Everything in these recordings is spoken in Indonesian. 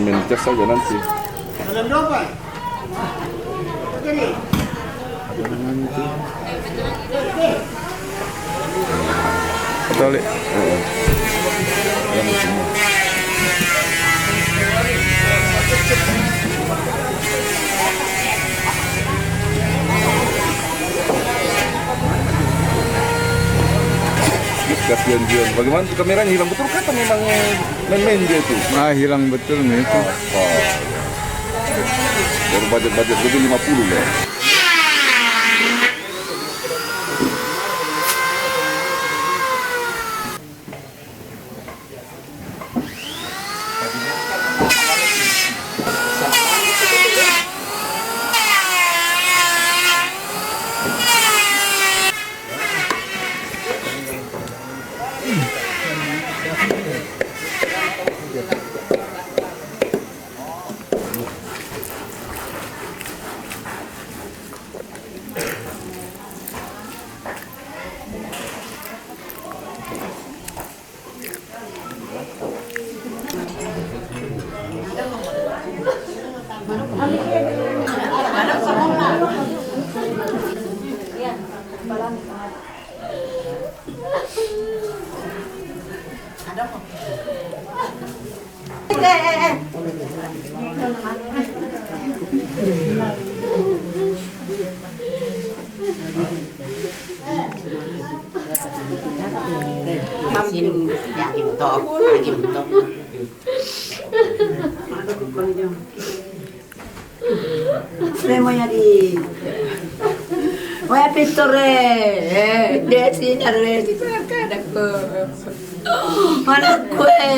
main cas saja nanti. Dalam berapa? Begini. Betul ya? Semua. Kasihan dia. Bagaimana tuh kameranya hilang betul kata memang main-main dia itu? Ah, hilang betul nih itu. Baru budget lebih 50 lah. Semuanya di Wah pitore desi nare di aku mana kue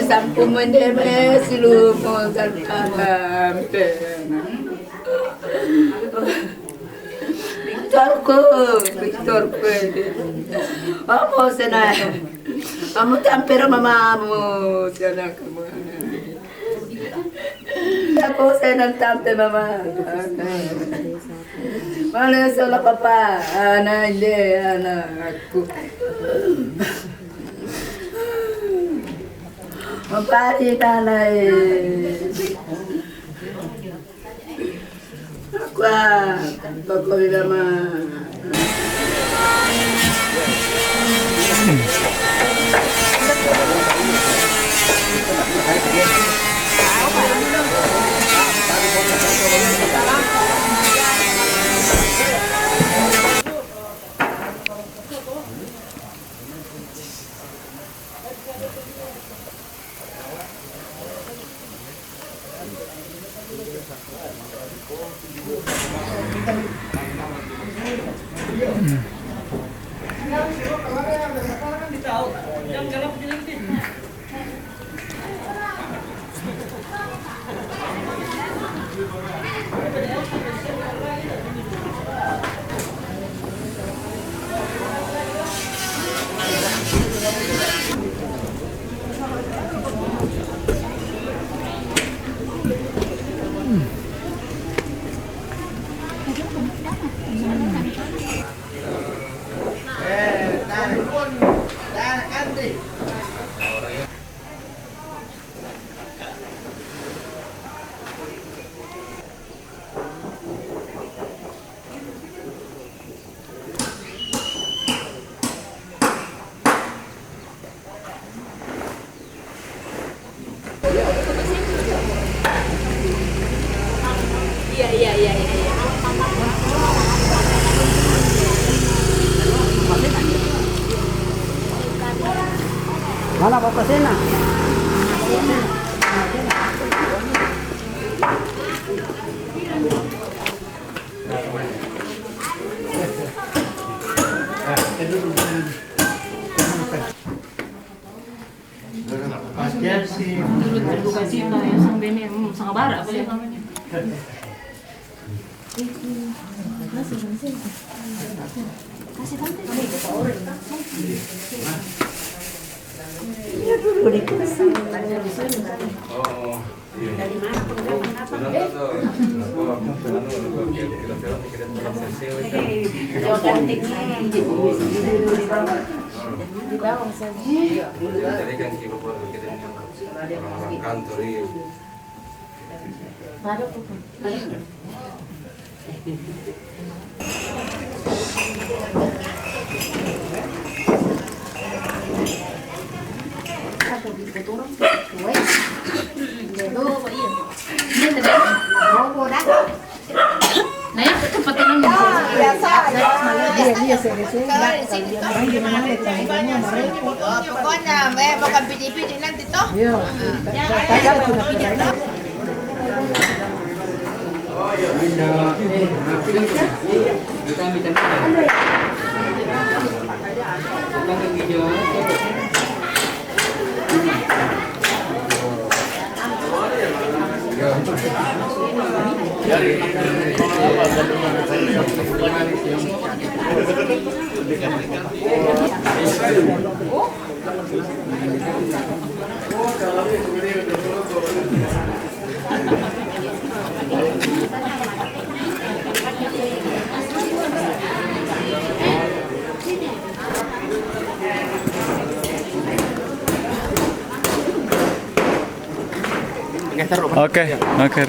sampu mendeme silu mo salkam Victor kue amo sena amo tampero mamamu sana kamu Ako senang tampe mama. Mana salah papa, anak dia anakku. Mempari tanah. Aku kau lama. Mana Bapak Sena? Dulu kasih yang sang bene, sang bara apa ya namanya? Kasih tante. Oh, iya. Dari mana pengalaman apa? Di bawah saja. orang kantor iya. Nah, ya tempat tenang Pokoknya, bukan pijit-pijit nanti toh. Oke, oke.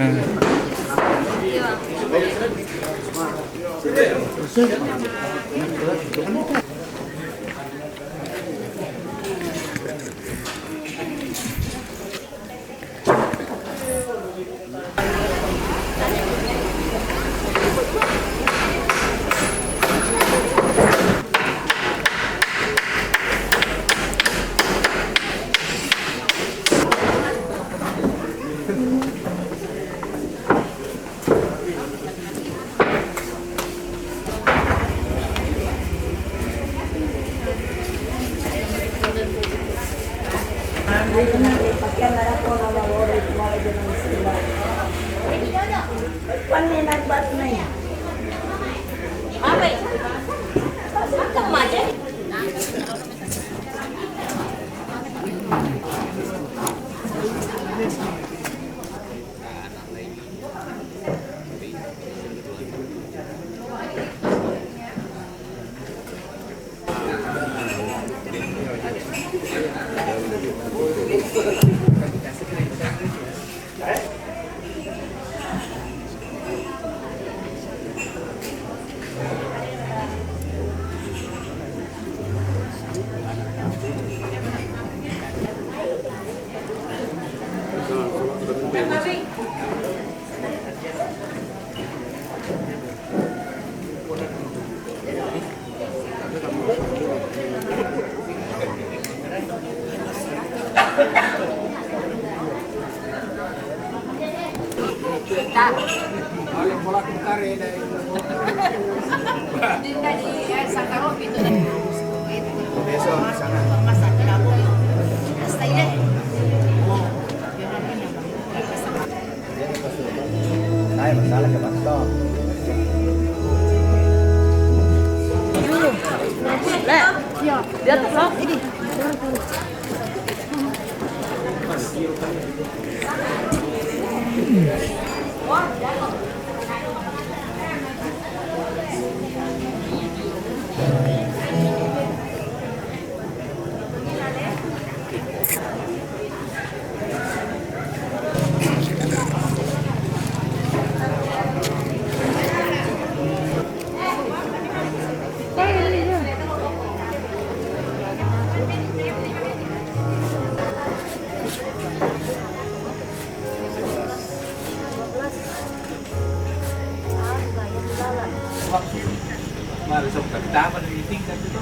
Mari sob dapat meeting kan itu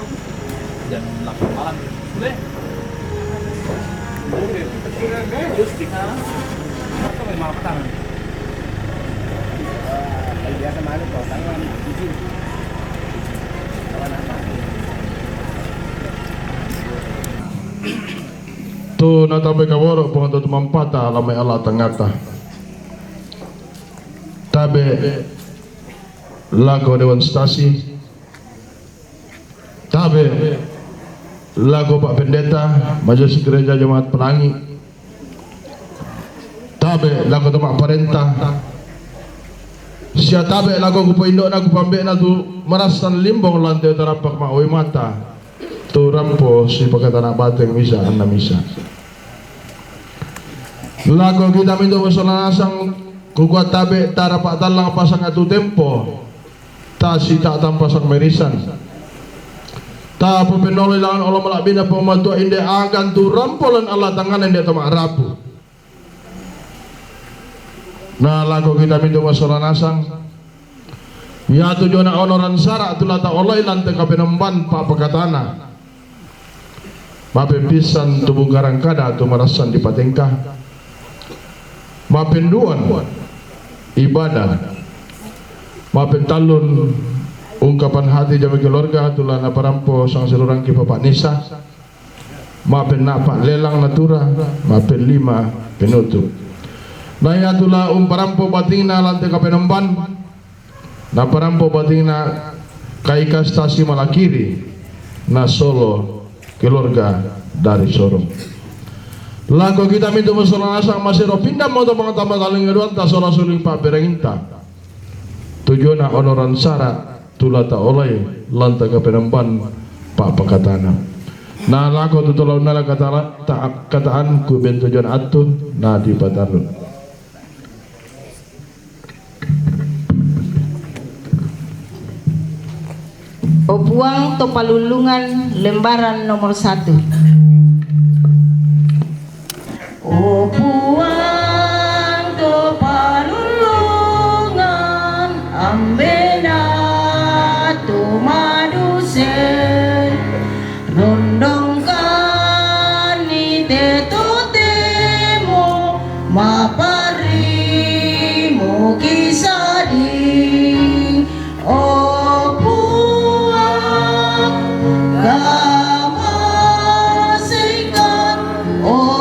jam 8 malam. Boleh. Boleh. Terus di sana atau memang petang. Biasa malu kok tangan izin. Tu natabe kawaro pengato mampata lamai ala tangata. Tabe lago Dewan Stasi. Tabe lago Pak Pendeta Majelis Gereja Jemaat Pelangi. Tabe lago Temak Parentah. Sia tabe lago kupo indok na kupambe na tu marasan limbong lantai terapak ma oi mata. Tu rampo si pakatana bateng misa anna misa. Lago kita minta masalah kukuat tabe tara pak talang pasang atu tempo ta si tak tanpa sang merisan ta pepenol ilangan Allah malabina pembantu inde agan tu rampolan Allah tangan inde tama rapu. Nah lago kita minta masalah nasang ya tujuan onoran sara tu lata Allah ilan teka penemban pak pekatana mape pisan tubuh garang kada tu marasan di patengkah mapenduan ibadah mapentalun ungkapan hati jami keluarga tulana parampo sang selurang ki Bapak Nisa mapen napak lelang natura mapen lima penutup na yatula parampo batingna lantai kapenemban na parampo batingna kaika stasi Malakiri na Solo keluarga dari Sorong. Lagu kita minta masalah asang masih pindah mau tambah taling ngeduan tak salah suling pak berenginta tujuan onoran sara tulata oleh lantai ke penemban pak pakatana. Nah lagu tu tolong nala kataan ku ben tujuan atuh nah di patarun. Obuang Topalulungan lembaran nomor 1. O puang to palulungan ambena to madusen rondongkan ni te totemo mapari mo kisading o puang gamasikan o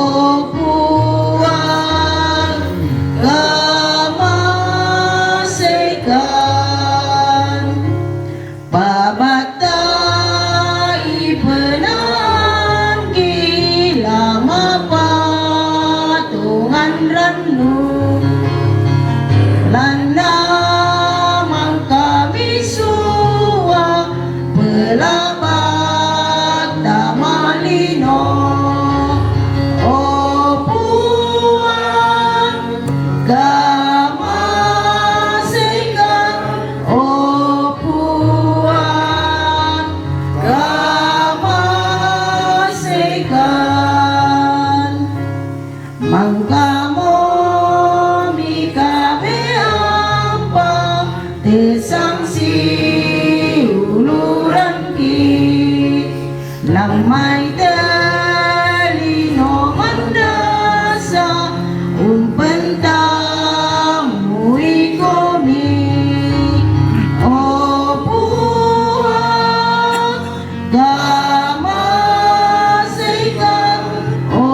Lamay telino mandasa umpentang mui komi o puang gamasikan o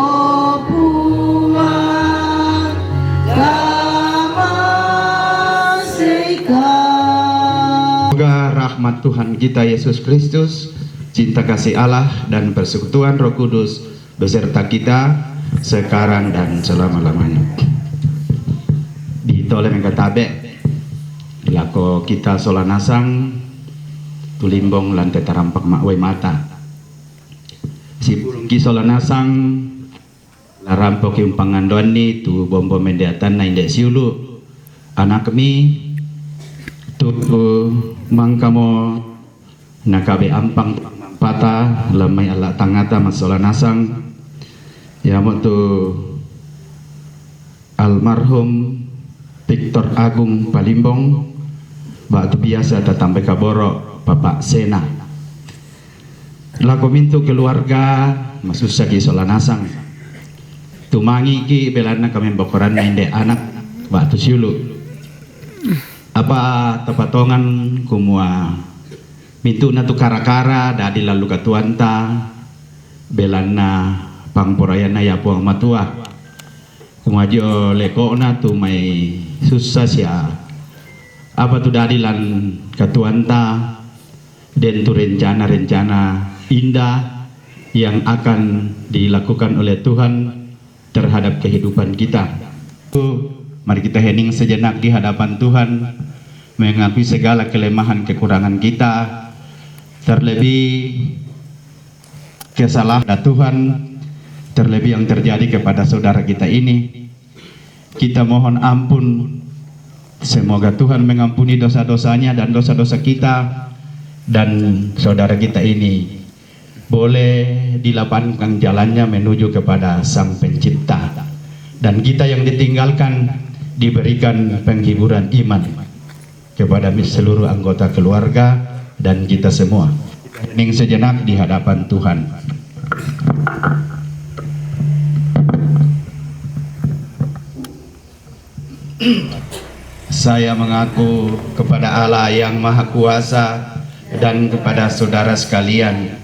puang gamasikan. Semoga rahmat Tuhan kita Yesus Kristus, cinta kasih Allah dan persekutuan Roh Kudus beserta kita sekarang dan selama-lamanya. Di tole mengkatabe lako kita solanasang tulimbong lantai tarampak makwai mata si burung ki solanasang larampok yung pangandoan ni tu bombo mendiatan na indek siulu anak kami tu mangkamo nakabe ampang pata lamai ala tangata masola nasang ya waktu almarhum Victor Agung Palimbong waktu biasa datang kaboro Bapak Sena laku mintu keluarga masusah ki sola nasang tumangi ki belana kami bokoran inde anak waktu siulu apa tepatongan kumua mintu na tu kara-kara dadi lalu katuanta belana pangporayana ya puang matua kumajo leko na tu mai susah sia apa tu dadi lan katuanta dan tu rencana-rencana indah yang akan dilakukan oleh Tuhan terhadap kehidupan kita. Mari kita hening sejenak di hadapan Tuhan, mengakui segala kelemahan kekurangan kita, terlebih kesalahan Tuhan, terlebih yang terjadi kepada saudara kita ini, kita mohon ampun. Semoga Tuhan mengampuni dosa-dosanya dan dosa-dosa kita, dan saudara kita ini boleh dilapangkan jalannya menuju kepada Sang Pencipta, dan kita yang ditinggalkan diberikan penghiburan iman kepada seluruh anggota keluarga dan kita semua. Hening sejenak di hadapan Tuhan. Saya mengaku kepada Allah yang Maha Kuasa dan kepada saudara sekalian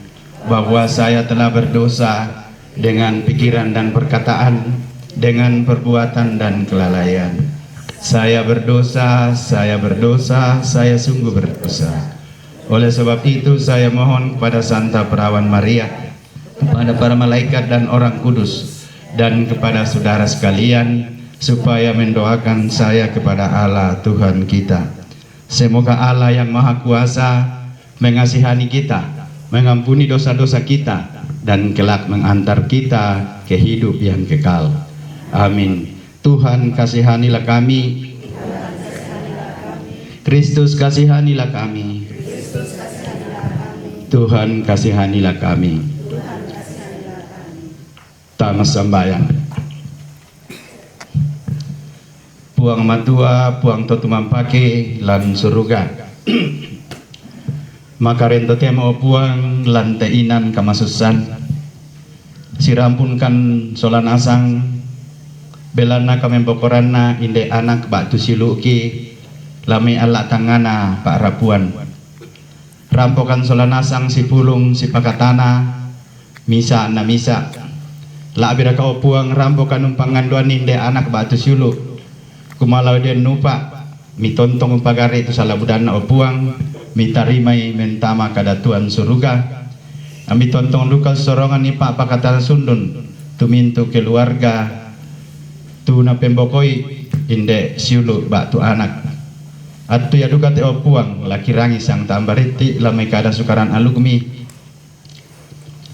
bahwa saya telah berdosa dengan pikiran dan perkataan, dengan perbuatan dan kelalaian. Saya berdosa, saya sungguh berdosa. Oleh sebab itu saya mohon kepada Santa Perawan Maria, kepada para malaikat dan orang kudus, dan kepada saudara sekalian, supaya mendoakan saya kepada Allah Tuhan kita. Semoga Allah yang Maha Kuasa mengasihani kita, mengampuni dosa-dosa kita, dan kelak mengantar kita ke hidup yang kekal. Amin. Tuhan kasihanilah kami. Kristus kasihanilah kami. Tuhan kasihanilah kami. Tamas sembahyang. Puang matua, puang totumampake lan suruga. Makarento temo puang lan teinan kamasusan. Sirampunkan solan asang belana kamembokoranna inde anak batu siluki lame alak tangana pak rapuan. Rampokan solan asang si pulung si pakatana misa na misa. La abira kau puang rampokan umpangan duan inde anak batu silu. Kumalau dia nupa mitontong umpagari itu salah budana opuang mitarimai mentama kada tuan suruga ami tontong luka sorongan ni pak pakatan sundun tumintu keluarga tu na pembokoi inde siulu bak tu anak atu ya duka te opuang laki rangi sang tambariti lamai kada sukaran alugmi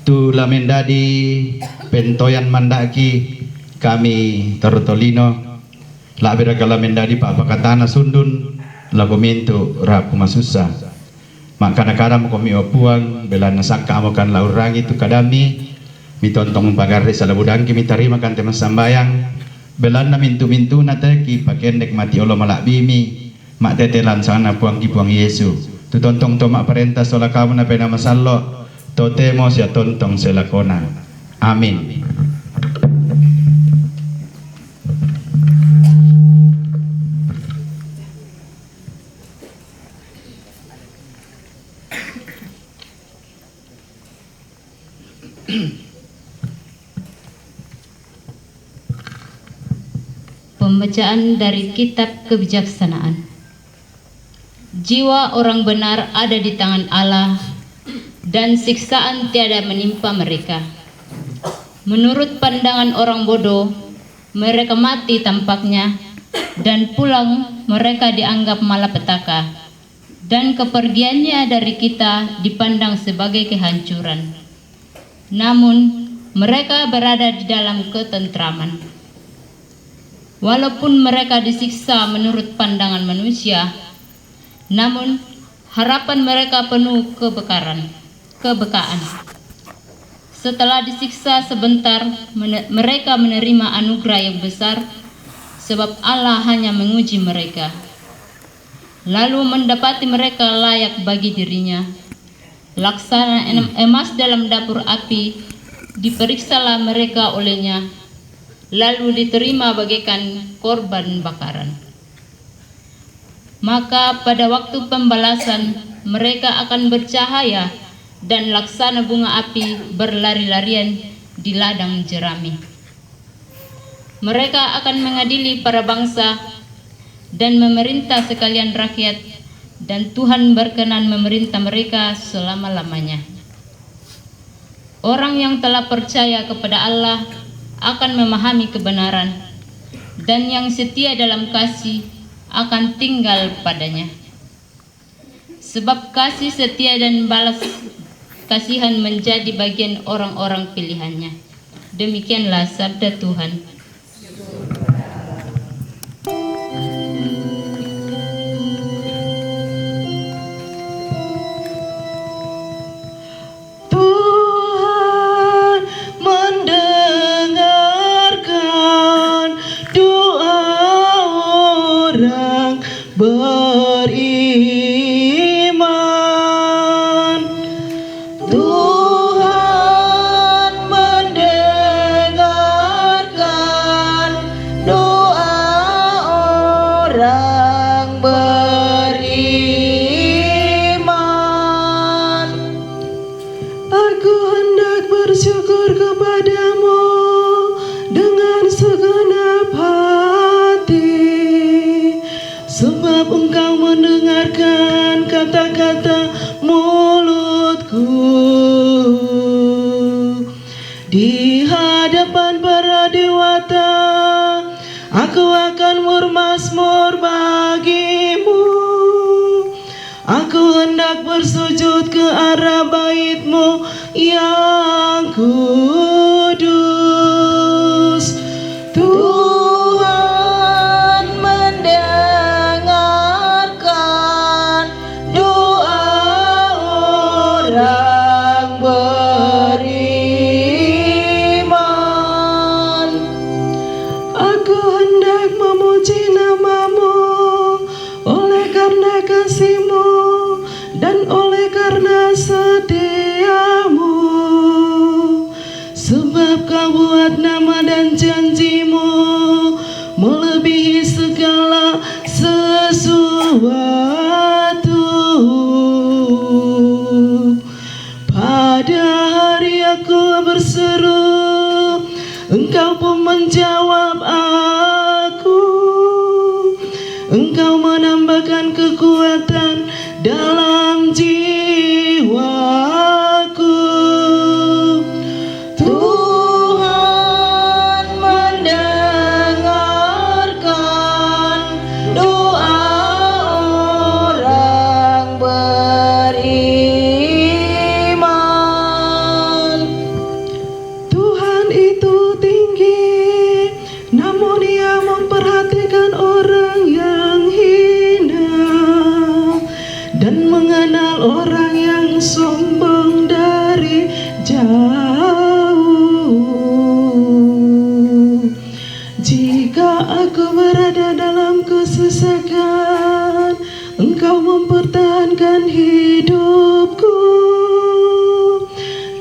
tu lamendadi pentoyan mandaki kami tertolino la beda kala mendadi pak pakatana sundun la komintu rapu masusa makana kadam komi opuang belana sakka amokan laurangi tu kadami mitontong pagarre salabudangki mitarima kan tema sambayang belana mintu-mintu nateki pakendek mati olo malak bimi mak tetelan sana puang ki puang Yesu tu tontong to mak perintah sola kamu na pena masallo totemo sia tontong selakona. Amin. Pembacaan dari Kitab Kebijaksanaan. Jiwa orang benar ada di tangan Allah, dan siksaan tiada menimpa mereka. Menurut pandangan orang bodoh, mereka mati tampaknya, dan pulang mereka dianggap malapetaka, dan kepergiannya dari kita dipandang sebagai kehancuran. Namun, mereka berada di dalam ketentraman. Walaupun mereka disiksa menurut pandangan manusia, namun harapan mereka penuh kebekaan. Setelah disiksa sebentar, mereka menerima anugerah yang besar, sebab Allah hanya menguji mereka. Lalu mendapati mereka layak bagi dirinya. Laksana emas dalam dapur api, diperiksalah mereka olehnya, lalu diterima bagaikan korban bakaran. Maka pada waktu pembalasan mereka akan bercahaya dan laksana bunga api berlari-larian di ladang jerami. Mereka akan mengadili para bangsa dan memerintah sekalian rakyat, dan Tuhan berkenan memerintah mereka selama-lamanya. Orang yang telah percaya kepada Allah akan memahami kebenaran, dan yang setia dalam kasih akan tinggal padanya. Sebab kasih setia dan balas kasihan menjadi bagian orang-orang pilihannya. Demikianlah sabda Tuhan. akan bermazmur bagimu. Aku hendak bersujud ke arah bait-Mu yang kudus. Tuhan mendengarkan doa orang beriman. Aku hendak memuji nama-Mu oleh karena kasih-Mu dan oleh karena setia-Mu, sebab Kau buat nama dan janji-Mu melebihi segala sesuatu. Pada hari aku berseru, Engkau pun menjawab aku. Engkau menambahkan kekuatan dalam jiwaku. Tuhan mendengarkan doa orang beriman. Tuhan itu tinggi, namun Ia memperhatikan orang yang hina dan mengenal orang yang sombong dari jauh. Jika aku berada dalam kesesakan, Engkau mempertahankan hidupku.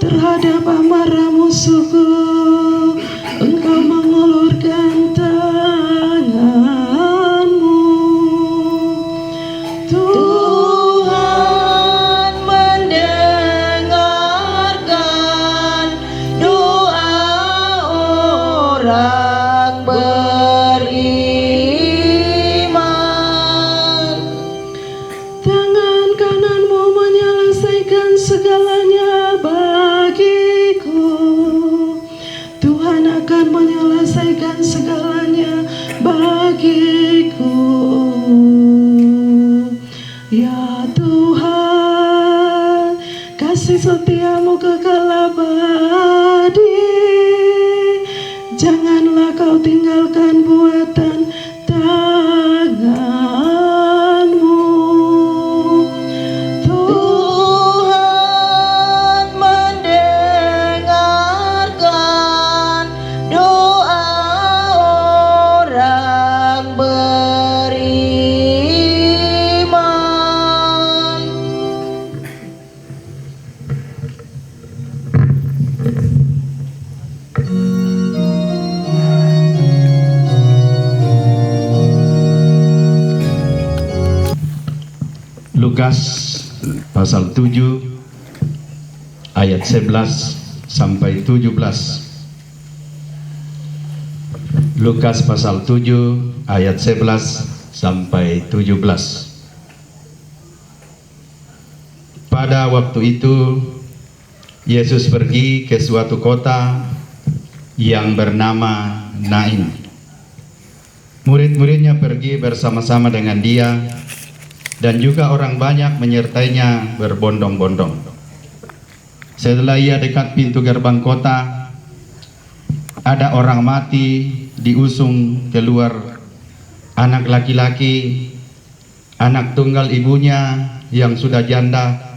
Terhadap amarah musuhku, Engkau mengulurkan tangan-Mu. Tuhan mendengarkan doa orang beriman. Tangan kanan-Mu menyelesaikan segalanya bagiku. Tuhan akan menyelesaikan segalanya bagiku. Ya Tuhan, kasih setia-Mu kekal abadi. Janganlah Kau tinggalkan buatan tangan-Mu. Tuhan mendengarkan doa orang beriman. Lukas pasal 7 ayat 11 sampai 17. Lukas pasal 7 ayat 11 sampai 17. Pada waktu itu Yesus pergi ke suatu kota yang bernama Nain. Murid-muridnya pergi bersama-sama dengan Dia, dan juga orang banyak menyertainya berbondong-bondong. Setelah Ia dekat pintu gerbang kota, ada orang mati diusung keluar, anak laki-laki, anak tunggal ibunya yang sudah janda,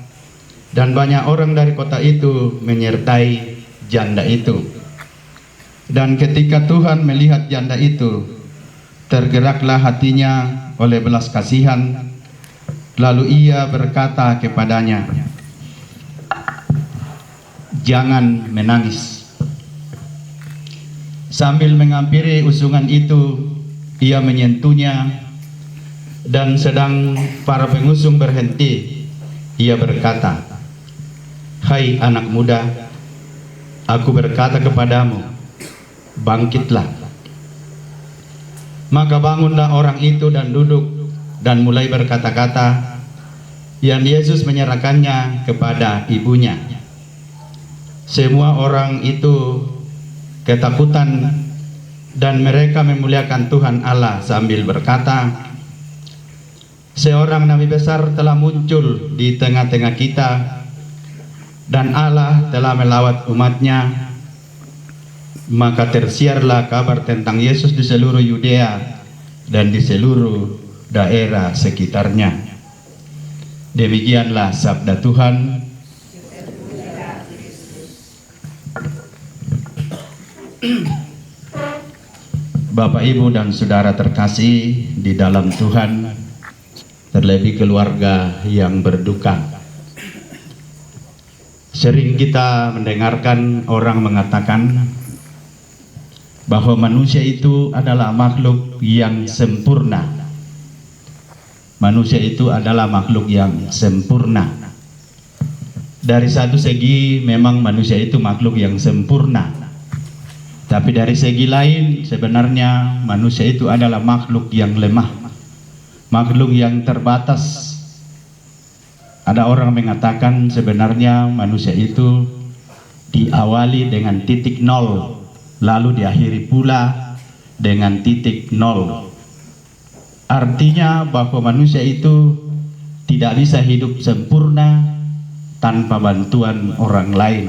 dan banyak orang dari kota itu menyertai janda itu. Dan ketika Tuhan melihat janda itu, tergeraklah hatinya oleh belas kasihan. Lalu Ia berkata kepadanya, "Jangan menangis." Sambil menghampiri usungan itu, Ia menyentuhnya, dan sedang para pengusung berhenti, Ia berkata, "Hai anak muda, aku berkata kepadamu, bangkitlah." Maka bangunlah orang itu dan duduk, dan mulai berkata-kata, yang Yesus menyerahkannya kepada ibunya. Semua orang itu ketakutan Dan mereka memuliakan Tuhan Allah sambil berkata, seorang nabi besar telah muncul di tengah-tengah kita, dan Allah telah melawat umatnya. Maka tersiarlah kabar tentang Yesus di seluruh Yudea dan di seluruh daerah sekitarnya. Demikianlah sabda Tuhan. Bapak, Ibu, dan saudara terkasih di dalam Tuhan, terlebih keluarga yang berduka. Sering kita mendengarkan orang mengatakan bahwa manusia itu adalah makhluk yang sempurna. Manusia itu adalah makhluk yang sempurna. Dari satu segi memang manusia itu makhluk yang sempurna. Tapi dari segi lain sebenarnya manusia itu adalah makhluk yang lemah, makhluk yang terbatas. Ada orang mengatakan sebenarnya manusia itu diawali dengan titik nol, lalu diakhiri pula dengan titik nol. Artinya bahwa manusia itu tidak bisa hidup sempurna tanpa bantuan orang lain.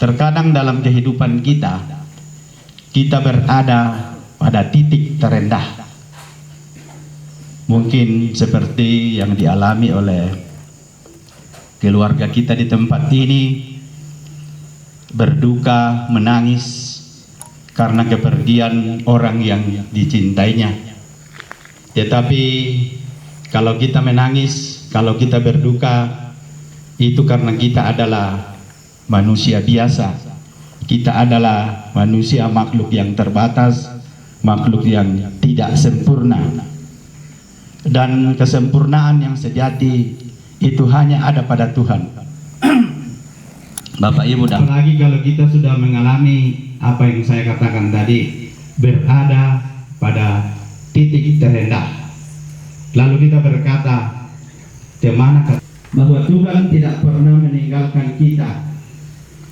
Terkadang dalam kehidupan kita berada pada titik terendah. Mungkin seperti yang dialami oleh keluarga kita di tempat ini, berduka, menangis karena kepergian orang yang dicintainya. Tetapi kalau kita menangis, kalau kita berduka, itu karena kita adalah manusia biasa. Kita adalah manusia, makhluk yang terbatas, makhluk yang tidak sempurna. Dan kesempurnaan yang sejati itu hanya ada pada Tuhan. Bapak, Ibu, dan apalagi kalau kita sudah mengalami apa yang saya katakan tadi, berada pada titik terendah, lalu kita berkata, kemana? Bahwa Tuhan tidak pernah meninggalkan kita.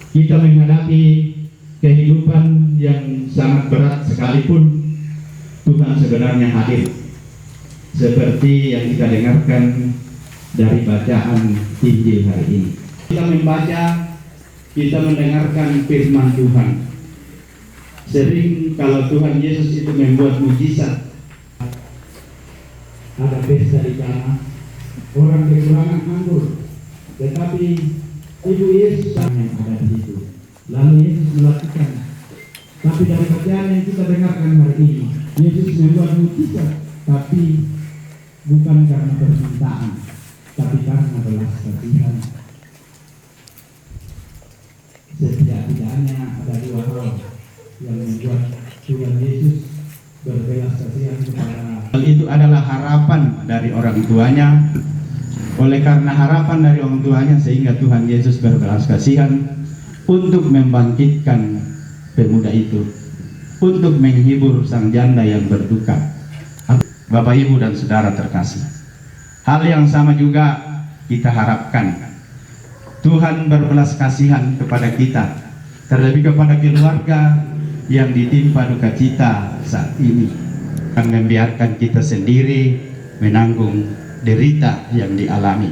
Kita menghadapi kehidupan yang sangat berat sekalipun, Tuhan sebenarnya hadir. Seperti yang kita dengarkan dari bacaan Injil hari ini. Kita membaca, kita mendengarkan firman Tuhan. Sering kalau Tuhan Yesus itu membuat mujizat, ada pesta di sana, orang kekurangan anggur, tetapi Ibu Yesus yang ada di situ. Lalu Yesus melakukan. Tapi dari bacaan yang kita dengarkan hari ini, Yesus membuat mujizat, tapi bukan karena permintaan, tapi karena belas kasihan. Setidak-tidaknya ada dua hal yang membuat Tuhan Yesus berbelas kasihan kepada. Hal itu adalah harapan dari orang tuanya. Oleh karena harapan dari orang tuanya, sehingga Tuhan Yesus berbelas kasihan untuk membangkitkan pemuda itu, untuk menghibur sang janda yang berduka. Bapak, Ibu, dan saudara terkasih, hal yang sama juga kita harapkan. Tuhan berbelas kasihan kepada kita, terlebih kepada keluarga yang ditimpa duka cita saat ini, yang membiarkan kita sendiri menanggung derita yang dialami.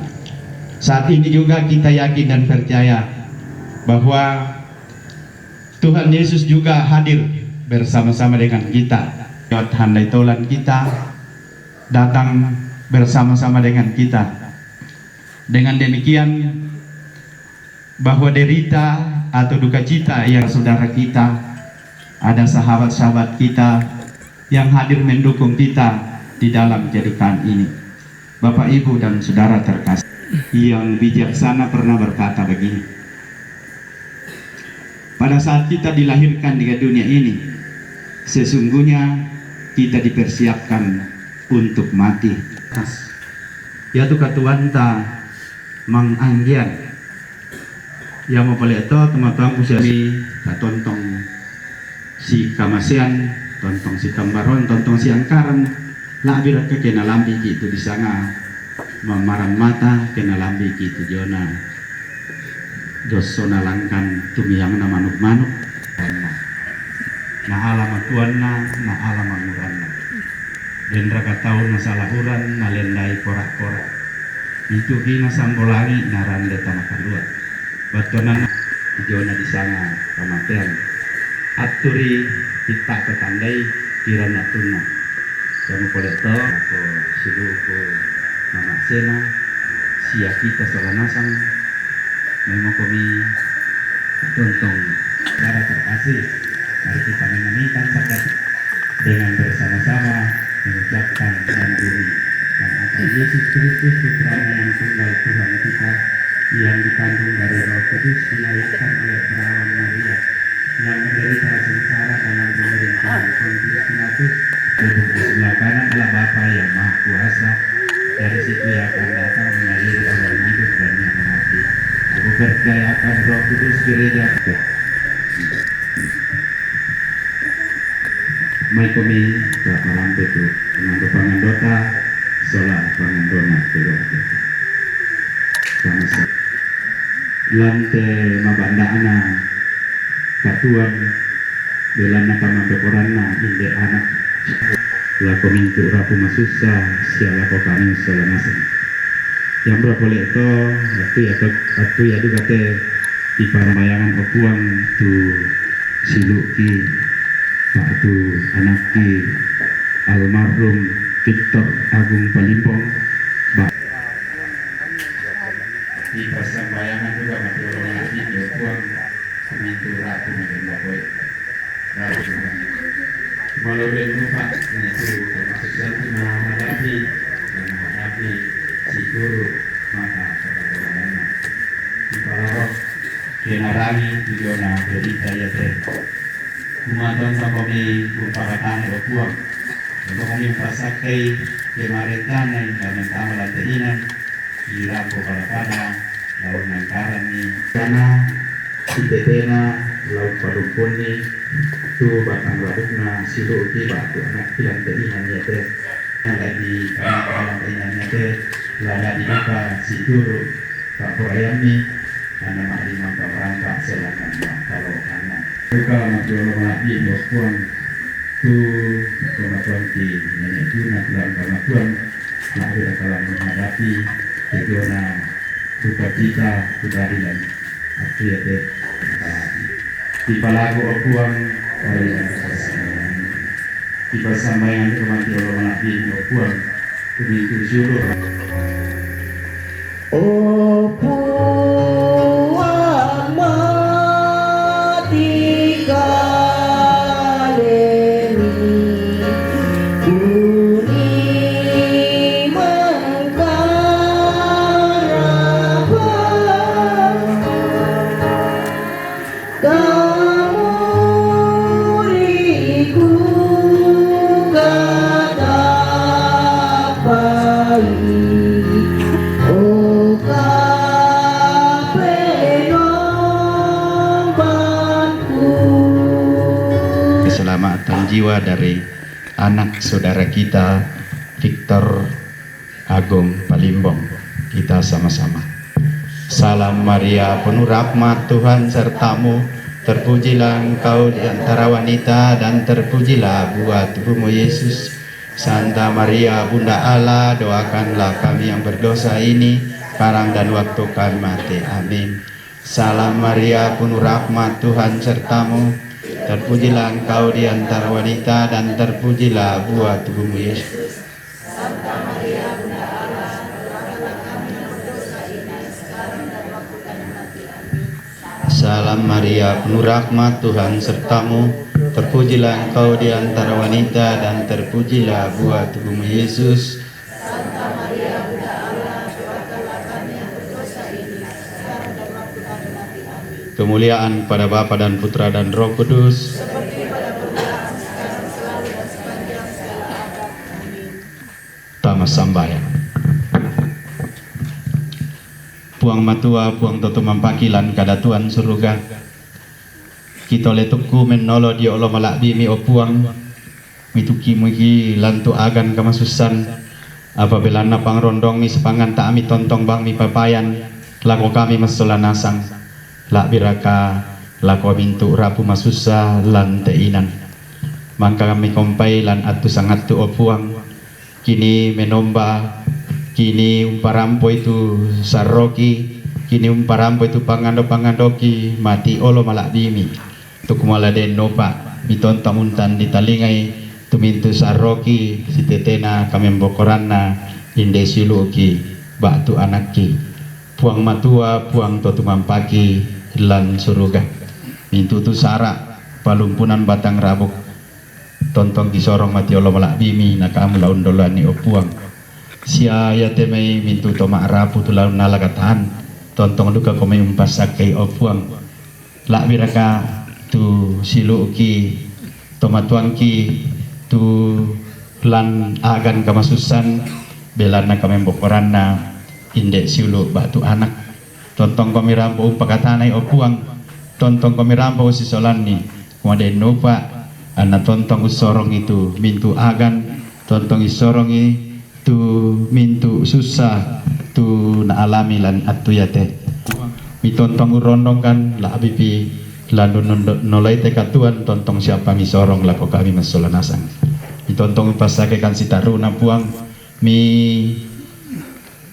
Saat ini juga kita yakin dan percaya bahwa Tuhan Yesus juga hadir bersama-sama dengan kita. Lewat handai tolan kita, datang bersama-sama dengan kita. Dengan demikian, bahwa derita atau duka cita yang saudara kita, ada sahabat-sahabat kita yang hadir mendukung kita di dalam kehidupan ini. Bapak, Ibu, dan saudara terkasih, yang bijaksana pernah berkata begini, pada saat kita dilahirkan di dunia ini, sesungguhnya kita dipersiapkan untuk mati. Yaitu katuanta manganggian yang mau boleh itu teman-teman usiami tontong si kamasian, tontong si kambaron, tontong si angkaran, labir ke kena lambi gitu di sana memaram mata kena lambi gitu jona josona langkan tumiyang na manuk-manuk. na alam tuanna na alam muranna den raka tau na salahuran na lendai porak-porak itu kina sambolangi narande tanah kalua batonan jona di sana kamatean aturi kita ketandai kirana tunna kamu kolektor atau siluku mama sena sia kita solanasang memang kami tontong cara terkasih. Mari kita menyanyikan sakat dengan bersama-sama mengucapkan diri dan akan Yesus Kristus putranya yang tunggal Tuhan kita yang dikandung dari Roh Kudus dilahirkan oleh perawan Maria yang menderita sengsara dalam pemerintahan Pontius Pilatus duduk di sebelah kanan adalah Bapa yang Maha Kuasa. Dari situ yang akan datang mengakhiri orang hidup dan yang mati. Aku percaya akan Roh Kudus gereja. Mai kami tak malam itu dengan pangandota solar pangandona keluarga. Sama-sama. Lante mabanda ana katuan belana kama bekorana inde anak lako mintu rapu masusa siala ko kami solanasan yang berapa leto waktu ya juga te di paramayangan okuang tu siluki pak tu anaki almarhum Victor Agung Palimbong di persembayangan juga mati orang lagi di okuang mintu rapu makin bakoy rapu melalui lupa itu termasuk satu menghadapi si guru maka kepada di Palaro Kenarangi Tujuana berita ya teh umaton sa kami upakatan o puwag ito kami pasakay kemaretanay na nagtamalan tainan hirap ko kalakana lawan ng karani kana si Tetena laut parumpun ni tu batang raduk na silu ti batu anak pilang teinan ya teh ada di alam teinan ya teh lada di apa si guru Pak Purayami karena mari mampu merangkak selakan kalau anak buka majulah lagi dokuan tu kematuan di nenek tuna dalam kematuan lahir kalau menghadapi tujuana duka cita keadilan arti ya teh di palagu okuang di persampaian kematian Allah Nabi okuang kumiku syuruh Puang mati kalemi kuni mengkarabah kamuriku katapai keselamatan jiwa dari anak saudara kita Victor Agung Palimbong. Kita sama-sama. Salam Maria, penuh rahmat Tuhan sertamu, terpujilah engkau di antara wanita dan terpujilah buah tubuhmu Yesus. Santa Maria Bunda Allah, doakanlah kami yang berdosa ini sekarang dan waktu kami mati. Amin. Salam Maria, penuh rahmat Tuhan sertamu, terpujilah engkau di antara wanita dan terpujilah buah tubuhmu Yesus. Santa Maria Bunda Allah, doakanlah kami yang berdosa ini sekarang dan waktu kami mati. Amin. Salam Maria, penuh rahmat Tuhan sertamu, terpujilah engkau di antara wanita dan terpujilah buah tubuhmu Yesus. Santa Maria Bunda Allah, doakanlah kami yang berdosa ini sekarang dan waktu kami mati. Amin. Kemuliaan pada Bapa dan Putra dan Roh Kudus. Seperti pada permulaan, sekarang, selalu dan sepanjang segala abad. Amin. Tamas sambayan. Puang matua, puang toto mampakilan kada Tuhan surga. Kita letukku menolo dia Allah malak bimi o puang mituki mugi lantu agan kamasusan apabila napang rondong mi sepangan tak ami tontong bang mi papayan lako kami masola nasang lak biraka lako mintu rapu masusa lante inan mangka kami kompai lan atu sangat tu opuang kini menomba kini umparampo itu saroki kini umparampo itu pangandoki mati olo malak dimi tuk maladen nopa mitonta muntan ditalingai tumintu saroki si tetena kami bokoranna inde siluki batu anaki puang matua puang totumampaki lan suruga mintu tu sara palumpunan batang rabuk tontong disorong mati olo malak bimi nakamu laun dolani opuang sia ya temei mintu toma rapu tu laun nalagatahan tontong luka komai umpasakai opuang lak biraka tu siluki toma tuangki tu lan agan kamasusan belana kami bokoranna indek siulu batu anak tontong kami rampo umpakatanai opuang tontong kami rampo sisolani kumaden nopa anak tontong usorong itu mintu agan tontong isorongi tu mintu susah tu na alami lan atu yate mi tontong urondong kan la abipi lan nolai te katuan tontong siapa mi sorong la ko kami masolanasang mi tontong pasake kan sitaruna puang mi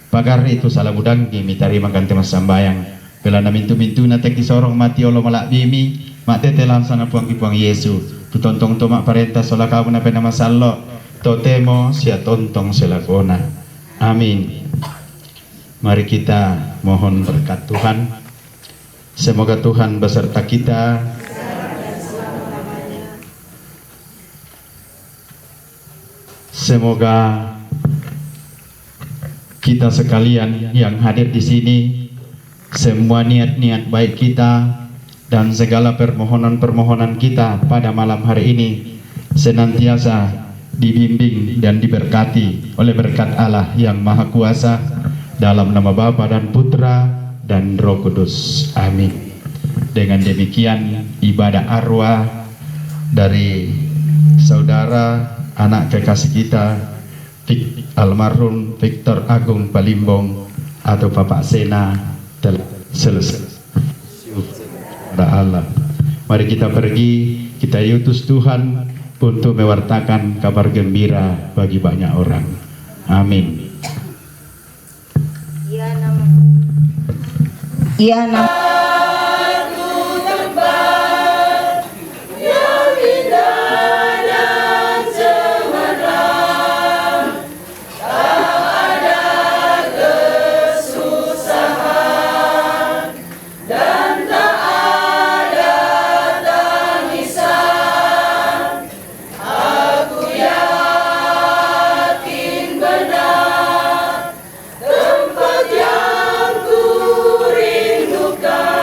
pagar itu salah budang mi tarima kan temas sambayang bela na mintu na tek sorong mati olo malak bimi mak tete langsung puang ki puang Yesu tu tontong to mak parenta sola kamu na pena masallo totemo sia tontong selakona amin. Mari kita mohon berkat Tuhan, semoga Tuhan beserta kita semoga kita sekalian yang hadir di sini semua niat-niat baik kita dan segala permohonan-permohonan kita pada malam hari ini senantiasa dibimbing dan diberkati oleh berkat Allah yang Maha Kuasa dalam nama Bapa dan Putra dan Roh Kudus. Amin. Dengan demikian ibadah arwah dari saudara anak kekasih kita almarhum Victor Agung Palimbong atau Bapak Sena telah selesai. Allah. Mari kita pergi, kita diutus Tuhan untuk mewartakan kabar gembira bagi banyak orang. Amin. Ya nama tempat yang ku rindukan.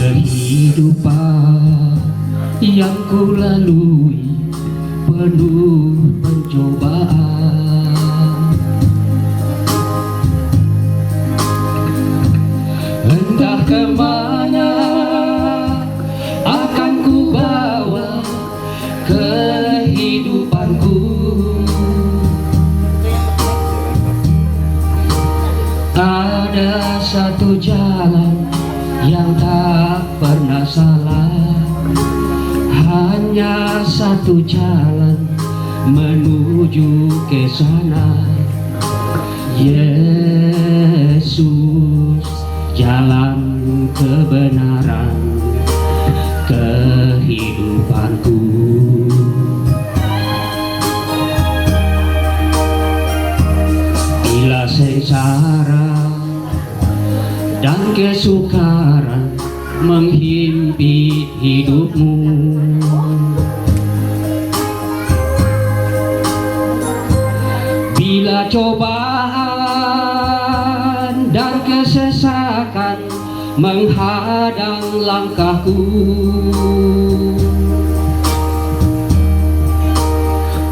Kehidupan yang ku lalui penuh pencobaan, entah kemana akan ku bawa kehidupanku. Ada satu jalan yang tak pernah salah, hanya satu jalan menuju ke sana. Yesus, jalan kebenaran kehidupanku. Bila sengsara dan kesukaran menghimpit hidupmu, bila cobaan dan kesesakan menghadang langkahku,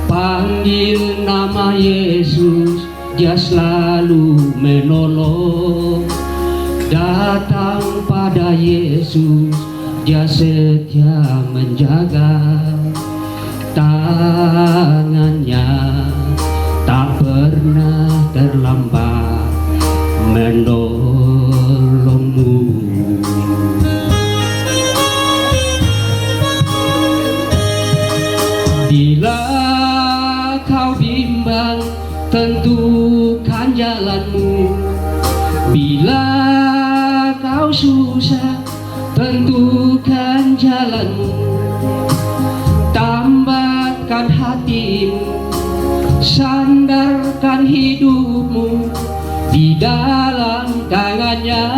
panggil nama Yesus, Dia selalu menolong. Datang pada Yesus, Dia setia menjaga. Tangannya tak pernah terlambat menolongmu. Bila kau bimbang, tentukan jalanmu. Bila kau susah, tentukan jalanmu. Tambatkan hatimu, sandarkan hidupmu di dalam tangannya.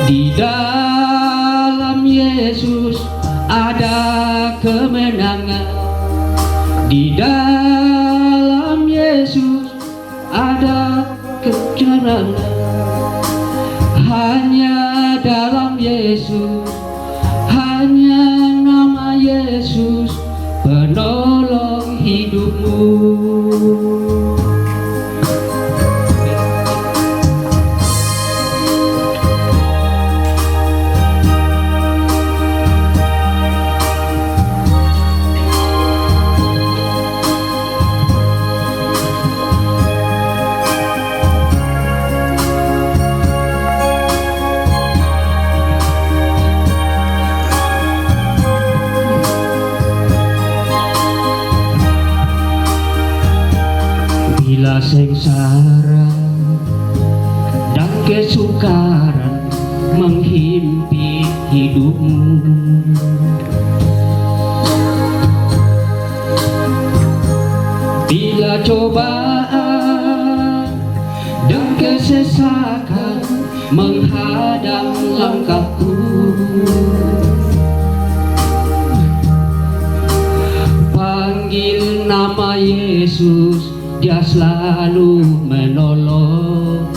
Di dalam Yesus ada kemenangan. Di dalam Yesus ada kebenaran. Hanya dalam Yesus, hanya nama Yesus penolong hidupmu. Bila sengsara dan kesukaran menghimpit hidupmu, bila cobaan dan kesesakan menghadang langkahku, panggil nama Yesus, Dia selalu menolong.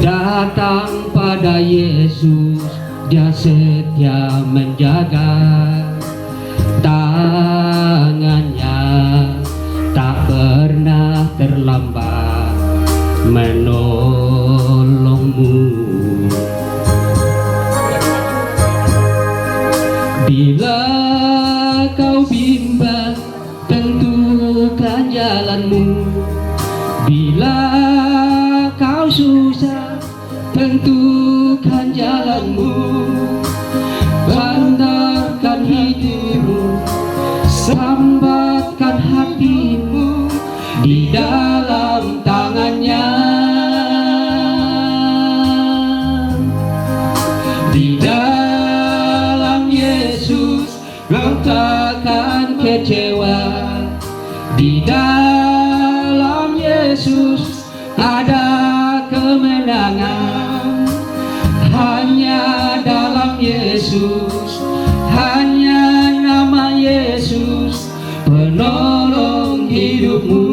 Datang pada Yesus, Dia setia menjaga. Tangannya tak pernah terlambat menolongmu. Bila kau bimbang, tentukan jalanmu. Bila kau susah, tentukan jalanmu. Sandarkan hidupmu, sambatkan hatimu di dalam tangannya. Di dalam Yesus kau takkan kecewa. Di dalam Yesus ada kemenangan. Hanya dalam Yesus, hanya nama Yesus penolong hidupmu.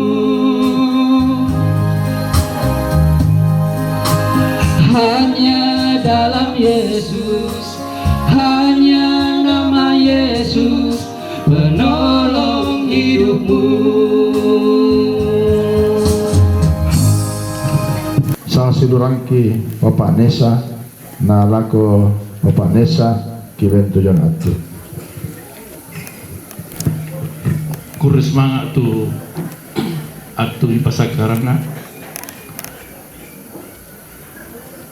silurangki Bapak Nesa na lako Bapak Nesa kilen tujuan atu. Kuris semangat tu atu ipasakarana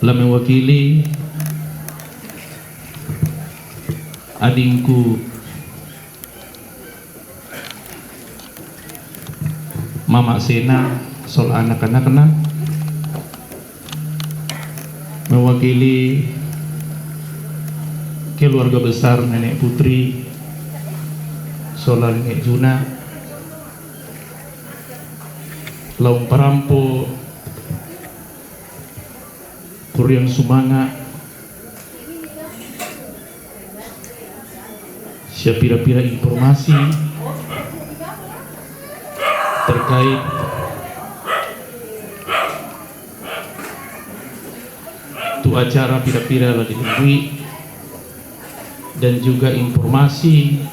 la mewakili adingku Mama Sena sol anak-anak mewakili keluarga besar Nenek Putri Sola Nenek Juna Laung Parampo Kurian Sumanga Siapira-pira informasi terkait tu acara pira-pira lah dilalui dan juga informasi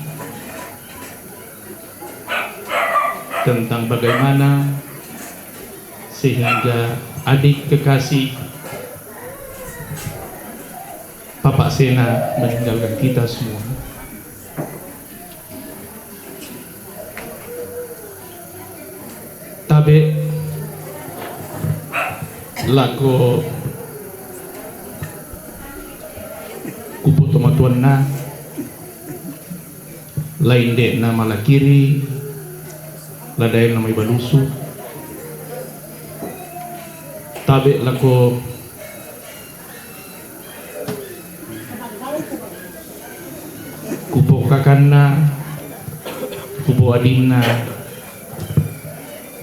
tentang bagaimana sehingga adik kekasih Bapak Sena meninggalkan kita semua. Tabe lako kupu tomatuan na lain de na malakiri ladain nama ibalusu tabe lako kupu kakanna kupu adinna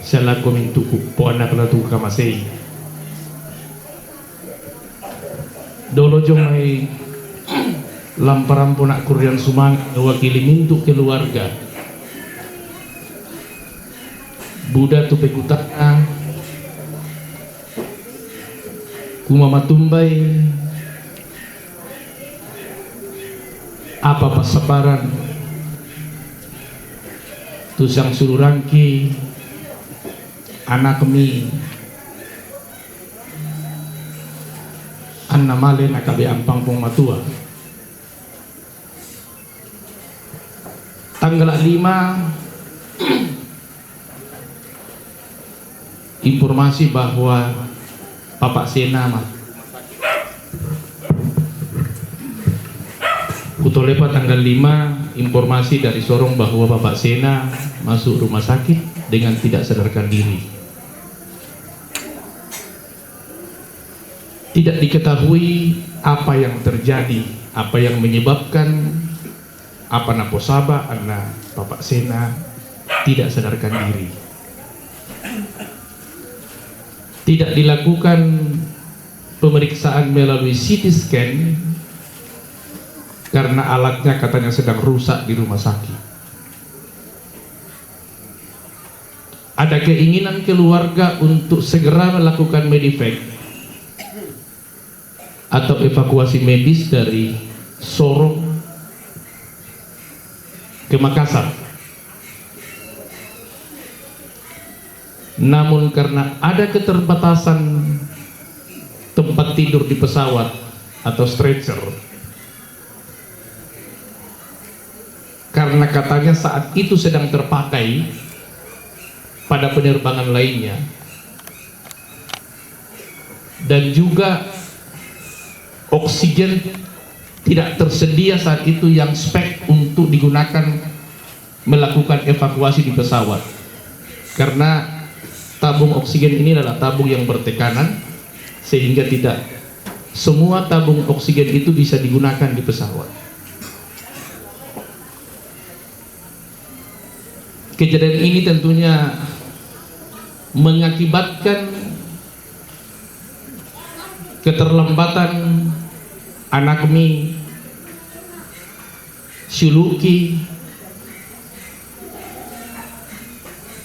siya ko mintu po anak na tu kamasay dolo jong may lamparan po nak Kurian Sumang wakili mintu keluarga Buddha tu pekutana kumama tumbay apa pasaparan tu sang sururangki anak kami anna malen akabe ampang pong matua tanggal 5 informasi bahwa Bapak Sena kutolepa tanggal 5 informasi dari Sorong bahwa Bapak Sena masuk rumah sakit dengan tidak sadarkan diri. Tidak diketahui apa yang terjadi, apa yang menyebabkan apa naposaba anak Bapak Sena tidak sadarkan diri. Tidak dilakukan pemeriksaan melalui CT scan karena alatnya katanya sedang rusak di rumah sakit. Ada keinginan keluarga untuk segera melakukan medevac atau evakuasi medis dari Sorong ke Makassar. Namun karena ada keterbatasan tempat tidur di pesawat atau stretcher, karena katanya saat itu sedang terpakai pada penerbangan lainnya, dan juga oksigen tidak tersedia saat itu yang spek untuk digunakan melakukan evakuasi di pesawat, karena tabung oksigen ini adalah tabung yang bertekanan sehingga tidak semua tabung oksigen itu bisa digunakan di pesawat. Kejadian ini tentunya mengakibatkan keterlambatan anak kami Syuluki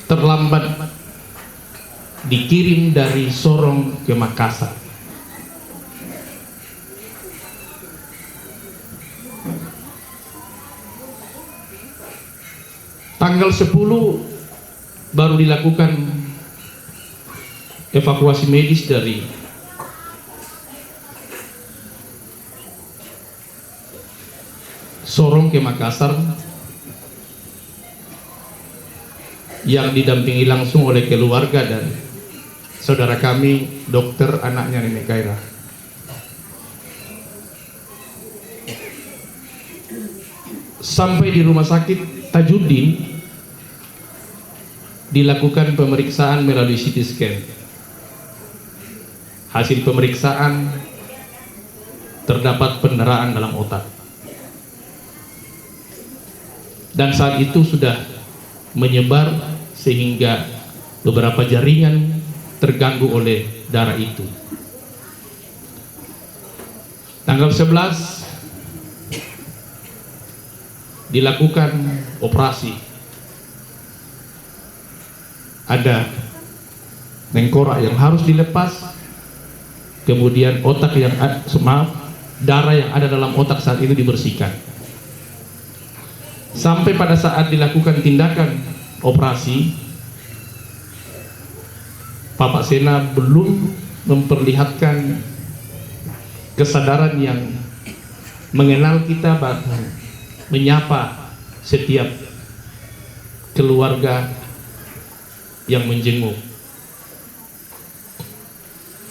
terlambat dikirim dari Sorong ke Makassar. Tanggal 10 baru dilakukan evakuasi medis dari Sorong ke Makassar yang didampingi langsung oleh keluarga dan saudara kami, dokter anaknya Nenek Kaira. Sampai di rumah sakit Tajudin dilakukan pemeriksaan melalui CT scan. Hasil pemeriksaan terdapat pendarahan dalam otak. Dan saat itu sudah menyebar sehingga beberapa jaringan terganggu oleh darah itu. Tanggal 11 dilakukan operasi. Ada tengkorak yang harus dilepas, kemudian otak yang darah yang ada dalam otak saat itu dibersihkan. Sampai pada saat dilakukan tindakan operasi, Bapak Sena belum memperlihatkan kesadaran yang mengenal kita, bahkan menyapa setiap keluarga yang menjenguk.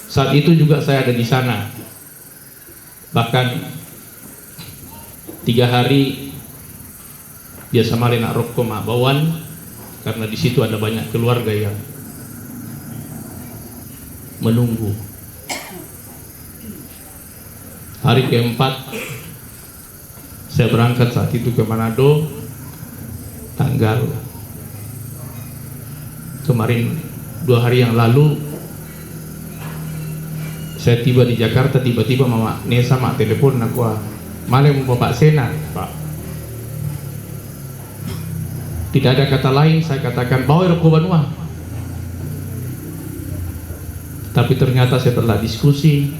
Saat itu juga saya ada di sana. Bahkan 3 hari biasa mali nak rokok mak bawan, karena di situ ada banyak keluarga yang menunggu. Hari keempat saya berangkat saat itu ke Manado. Tanggal kemarin 2 hari yang lalu saya tiba di Jakarta, tiba-tiba Mama Nesa mak telepon aku, malam Bapak Sena, Pak. Tidak ada kata lain, saya katakan bawa rokok Banua. Tapi ternyata setelah diskusi,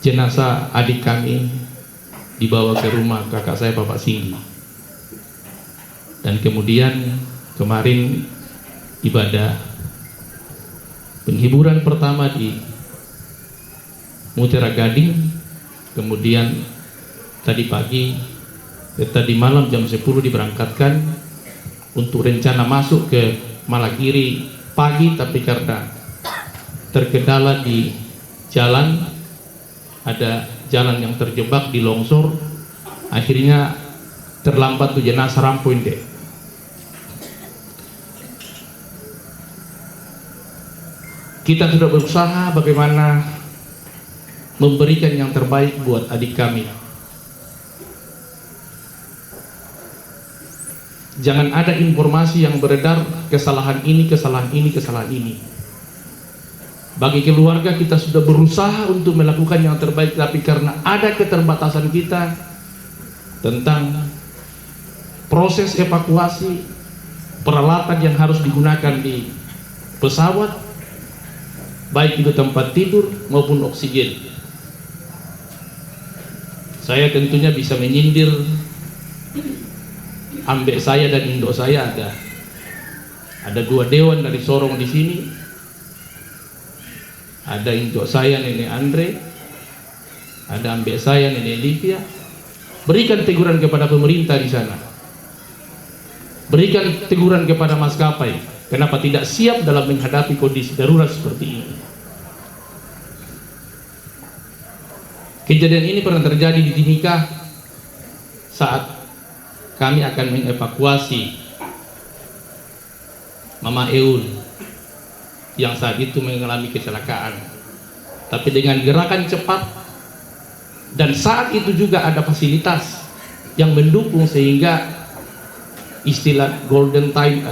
jenazah adik kami dibawa ke rumah kakak saya Bapak Singgi. Dan kemudian kemarin ibadah penghiburan pertama di Mutiara Gading, kemudian tadi pagi, tadi malam jam 10 diberangkatkan untuk rencana masuk ke Malagiri pagi, tapi karena terkendala di jalan, ada jalan yang terjebak di longsor, akhirnya terlambat tuh jenazah rampoin deh. Kita sudah berusaha bagaimana memberikan yang terbaik buat adik kami. Jangan ada informasi yang beredar kesalahan ini, kesalahan ini, kesalahan ini. Bagi keluarga kita sudah berusaha untuk melakukan yang terbaik, tapi karena ada keterbatasan kita tentang proses evakuasi, peralatan yang harus digunakan di pesawat, baik itu tempat tidur maupun oksigen. Saya tentunya bisa menyindir ambek saya dan induk saya, ada 2 dewan dari Sorong di sini. Ada induk saya Nenek Andre, ada ambek saya Nenek Livia. Berikan teguran kepada pemerintah di sana. Berikan teguran kepada maskapai, kenapa tidak siap dalam menghadapi kondisi darurat seperti ini. Kejadian ini pernah terjadi di Timika saat kami akan mengevakuasi Mama Eul yang saat itu mengalami kecelakaan. Tapi dengan gerakan cepat, dan saat itu juga ada fasilitas yang mendukung sehingga istilah golden time,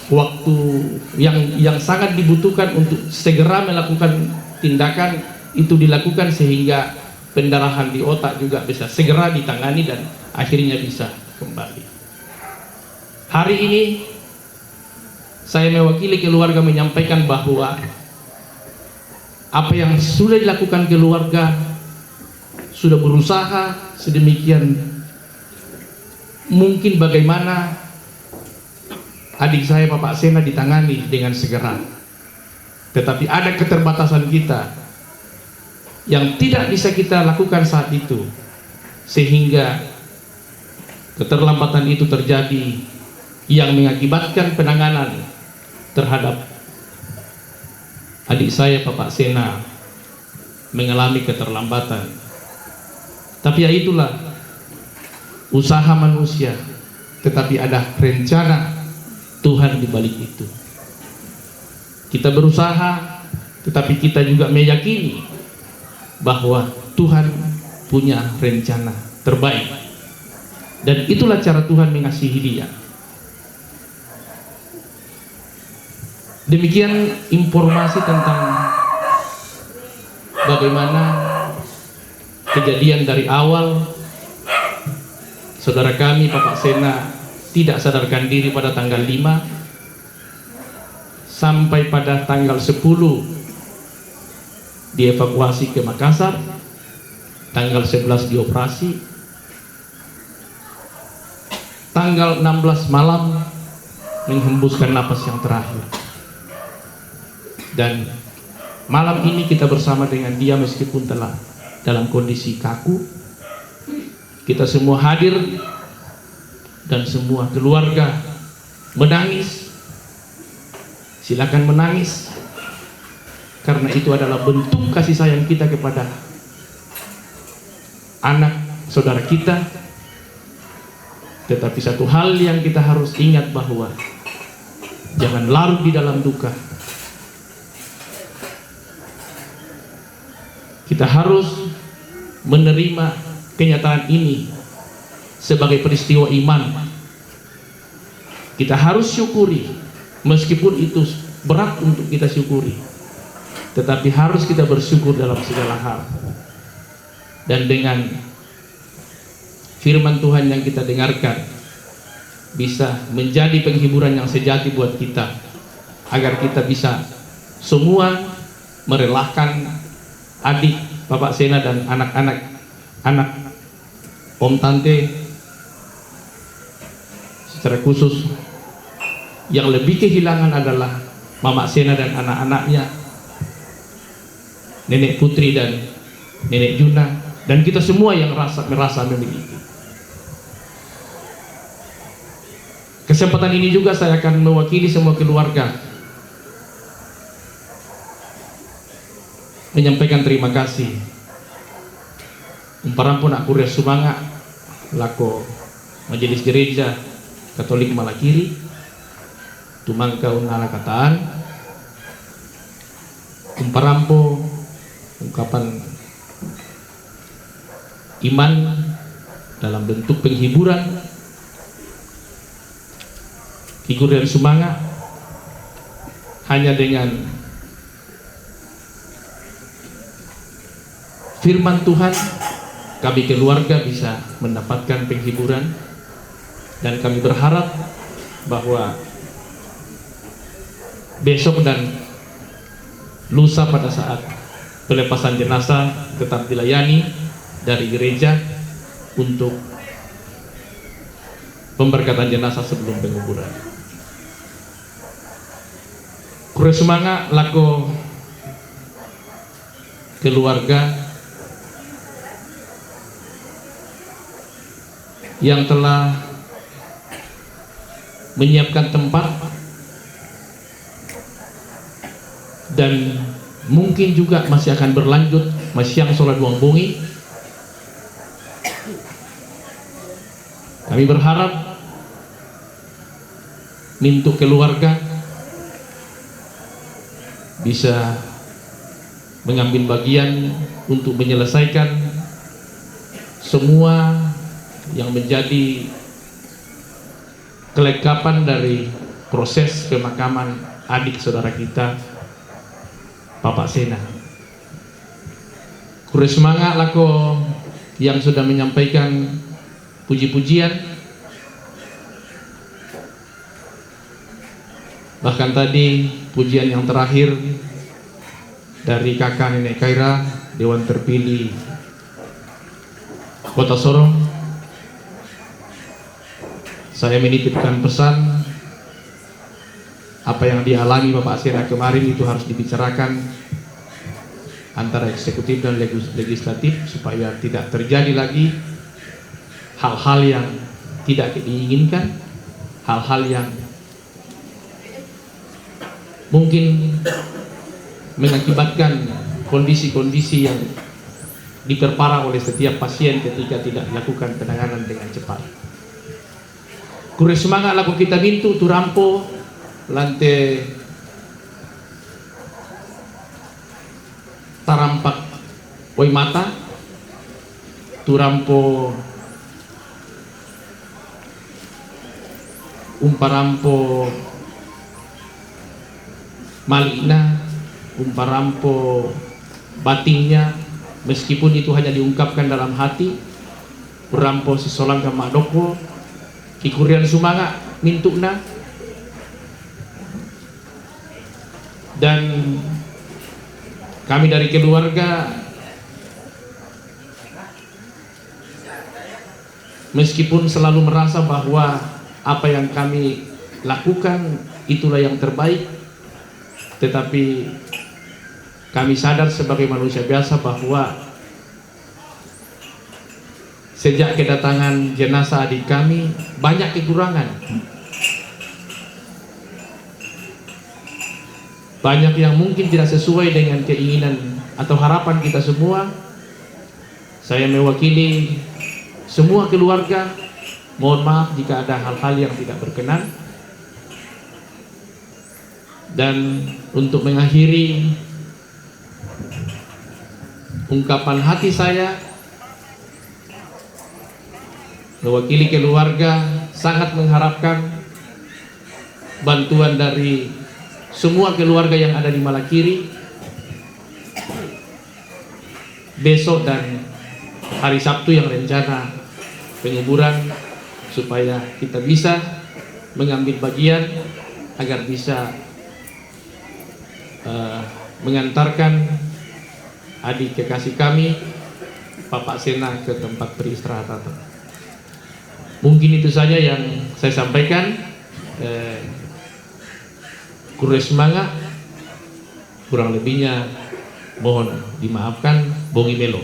waktu yang sangat dibutuhkan untuk segera melakukan tindakan itu dilakukan, sehingga pendarahan di otak juga bisa segera ditangani dan akhirnya bisa kembali. Hari ini saya mewakili keluarga menyampaikan bahwa apa yang sudah dilakukan keluarga sudah berusaha sedemikian mungkin bagaimana adik saya Bapak Sena ditangani dengan segera. Tetapi ada keterbatasan kita yang tidak bisa kita lakukan saat itu, sehingga keterlambatan itu terjadi yang mengakibatkan penanganan terhadap adik saya Bapak Sena mengalami keterlambatan. Tapi ya itulah usaha manusia, tetapi ada rencana Tuhan di balik itu. Kita berusaha, tetapi kita juga meyakini bahwa Tuhan punya rencana terbaik, dan itulah cara Tuhan mengasihi dia. Demikian informasi tentang bagaimana kejadian dari awal saudara kami Bapak Sena tidak sadarkan diri pada tanggal 5 sampai pada tanggal 10 dievakuasi ke Makassar, tanggal 11 dioperasi, tanggal 16 malam menghembuskan napas yang terakhir. Dan malam ini kita bersama dengan dia meskipun telah dalam kondisi kaku. Kita semua hadir dan semua keluarga menangis. Silakan menangis, karena itu adalah bentuk kasih sayang kita kepada anak saudara kita. Tetapi satu hal yang kita harus ingat, bahwa jangan larut di dalam duka. Kita harus menerima kenyataan ini sebagai peristiwa iman. Kita harus syukuri, meskipun itu berat untuk kita syukuri, tetapi harus kita bersyukur dalam segala hal. Dan dengan firman Tuhan yang kita dengarkan bisa menjadi penghiburan yang sejati buat kita, agar kita bisa semua merelakan adik Bapak Sena dan anak Om Tante, secara khusus yang lebih kehilangan adalah Mama Sena dan anak-anaknya, Nenek Putri dan Nenek Juna, dan kita semua yang merasa memiliki. Kesempatan ini juga saya akan mewakili semua keluarga menyampaikan terima kasih. Umparampun aku res sumanga lako Majelis Gereja Katolik Malakiri tumangka unala kataan umparampo ungkapan iman dalam bentuk penghiburan figur dari sumanga, hanya dengan firman Tuhan kami keluarga bisa mendapatkan penghiburan. Dan kami berharap bahwa besok dan lusa pada saat pelepasan jenazah tetap dilayani dari gereja untuk pemberkatan jenazah sebelum penguburan. Kure semanga lako keluarga yang telah menyiapkan tempat dan mungkin juga masih akan berlanjut masyang sholat buang bungi. Kami berharap mintuk keluarga bisa mengambil bagian untuk menyelesaikan semua yang menjadi kelengkapan dari proses pemakaman adik saudara kita Bapak Sena. Kure semangat lako yang sudah menyampaikan puji-pujian, bahkan tadi pujian yang terakhir dari kakak nenek Kaira, Dewan Terpilih Kota Sorong. Saya menitipkan pesan apa yang dialami Bapak Sena kemarin itu harus dibicarakan antara eksekutif dan legislatif supaya tidak terjadi lagi hal-hal yang tidak diinginkan, hal-hal yang mungkin mengakibatkan kondisi-kondisi yang diperparah oleh setiap pasien ketika tidak dilakukan penanganan dengan cepat. Kure semangat laku kita bintu turampo lantai tarampak oi mata turampo umparampo malina umparampo batinnya, meskipun itu hanya diungkapkan dalam hati. Urampo sisolang kama doko kikurian sumanga mintukna, dan kami dari keluarga meskipun selalu merasa bahwa apa yang kami lakukan itulah yang terbaik, tetapi kami sadar sebagai manusia biasa bahwa sejak kedatangan jenazah adik kami banyak kekurangan, banyak yang mungkin tidak sesuai dengan keinginan atau harapan kita semua. Saya mewakili semua keluarga, mohon maaf jika ada hal-hal yang tidak berkenan. Dan untuk mengakhiri ungkapan hati saya, mewakili keluarga sangat mengharapkan bantuan dari semua keluarga yang ada di Malakiri besok dan hari Sabtu yang rencana penguburan, supaya kita bisa mengambil bagian agar bisa mengantarkan adik kekasih kami Bapak Sena ke tempat peristirahatan. Mungkin itu saja yang saya sampaikan. Kurang semangat, kurang lebihnya mohon dimaafkan. Bongi Melo.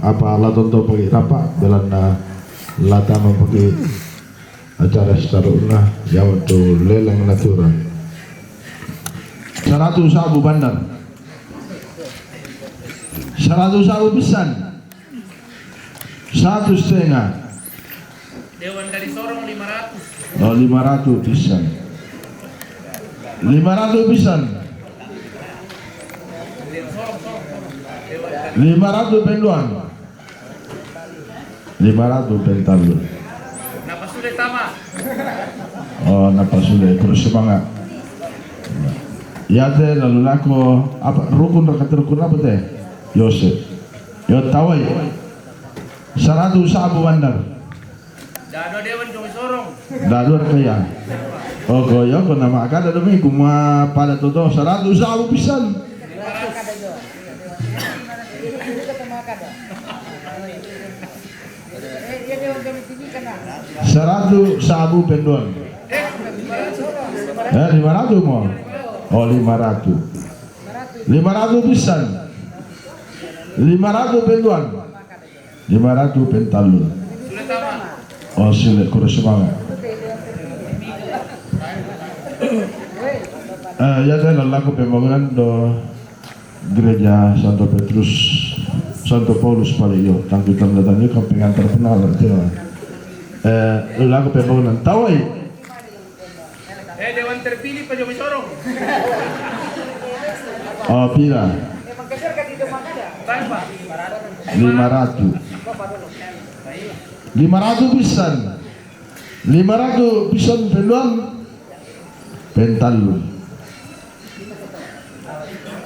Apa laton to pagi rapat dalam lata pagi acara setaruna yang tu lelang natura 100 sabu bandar 100 sabu pisan 1,5 Dewan dari Sorong 500. oh 500 pisan 500 pisan 500 penduan 500 pentalun. Napa sudah tama? Oh, napa sudah terus semangat. Ya teh lalu lako apa rukun rukun apa teh? Yosef. Yo tawai. 100 sabu bandar. Dado Dewan Jong Sorong. Dado kaya. Oh goyo ko nama kada demi kuma pada toto 100 sabu pisan. 100 sabu penduan. 500 mo. Oh 500. 500 pisan. 500 penduan. 500 pentalun. Oh sulit kurang semangat. Ya saya laku pembangunan do gereja Santo Petrus Santo Paulus Palio tangkitan datangnya ke pengantar penal dia. Laku pembangunan tawai. Dewan terpilih Pak Jong Sorong. Oh pila. 500. 500 pisan. 500 pisan penduan pentalun.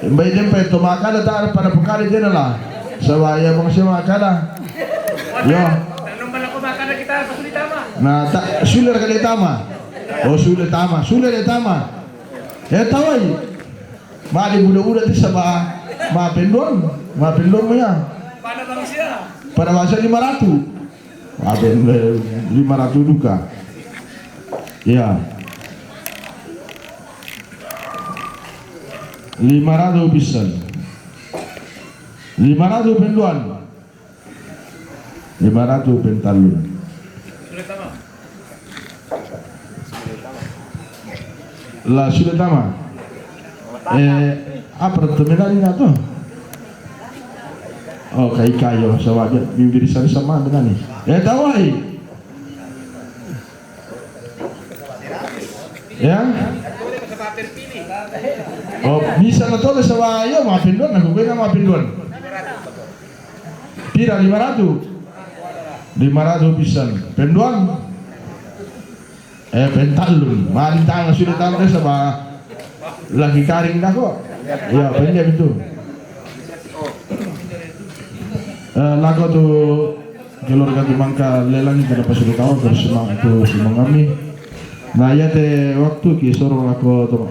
Mbak Dempe to makada ta para pekali dia lah. Sawaya bang siya makada. Yo. Nang ko makada kita sulit tama. Nah, tak sulit kali tama. Oh sulit tama, sulit tama. Tawai. Mali budak-budak di Sabah. maafin doang ya. Pada masa 500. Maafin 500 duka. Ya. 500 pisan. 500 penduan. 500 pentalun. Lah sudah tama. Apa temenan ini tuh? Oh kayo sa wajah bibir sama dengan nih. Tawai. Ya. Oh bisa na to sa wayo maafin doon, nagugoy na maafin doon. Tira 500 pisan. Penduan. Pentalun. Mantang sudah tahu deh sama lagi karing dah kok. Ya pendek itu. Lagu tu keluarga di Mangka lelang pada pasukan tahu bersama itu semua kami. Nah ya teh waktu kisoro lagu tu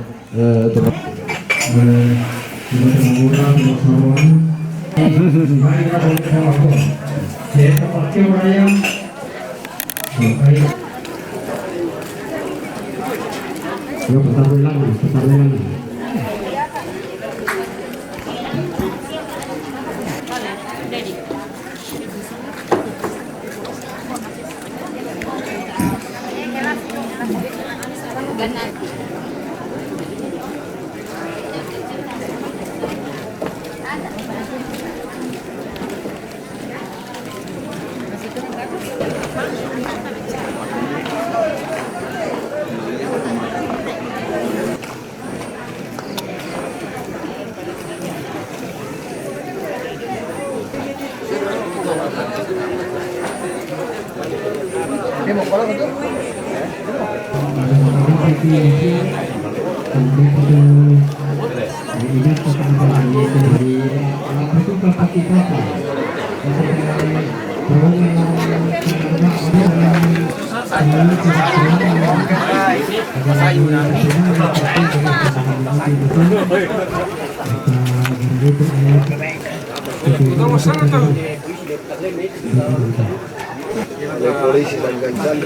polisi dan ganjal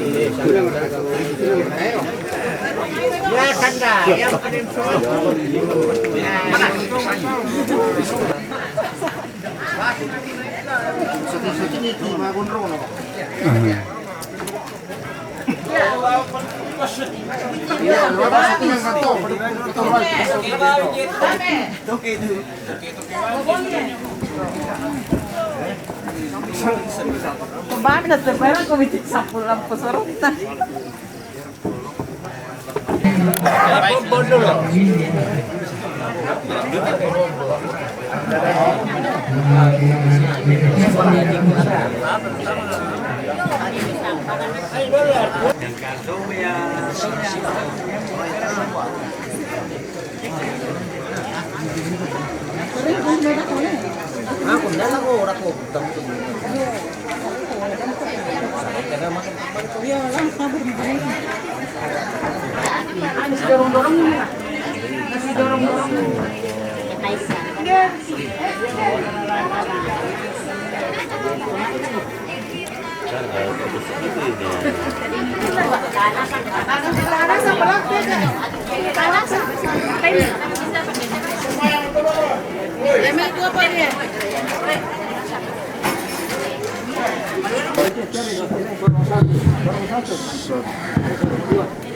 ya kanda yang Kemana terbaru komite sampul lampu sorota.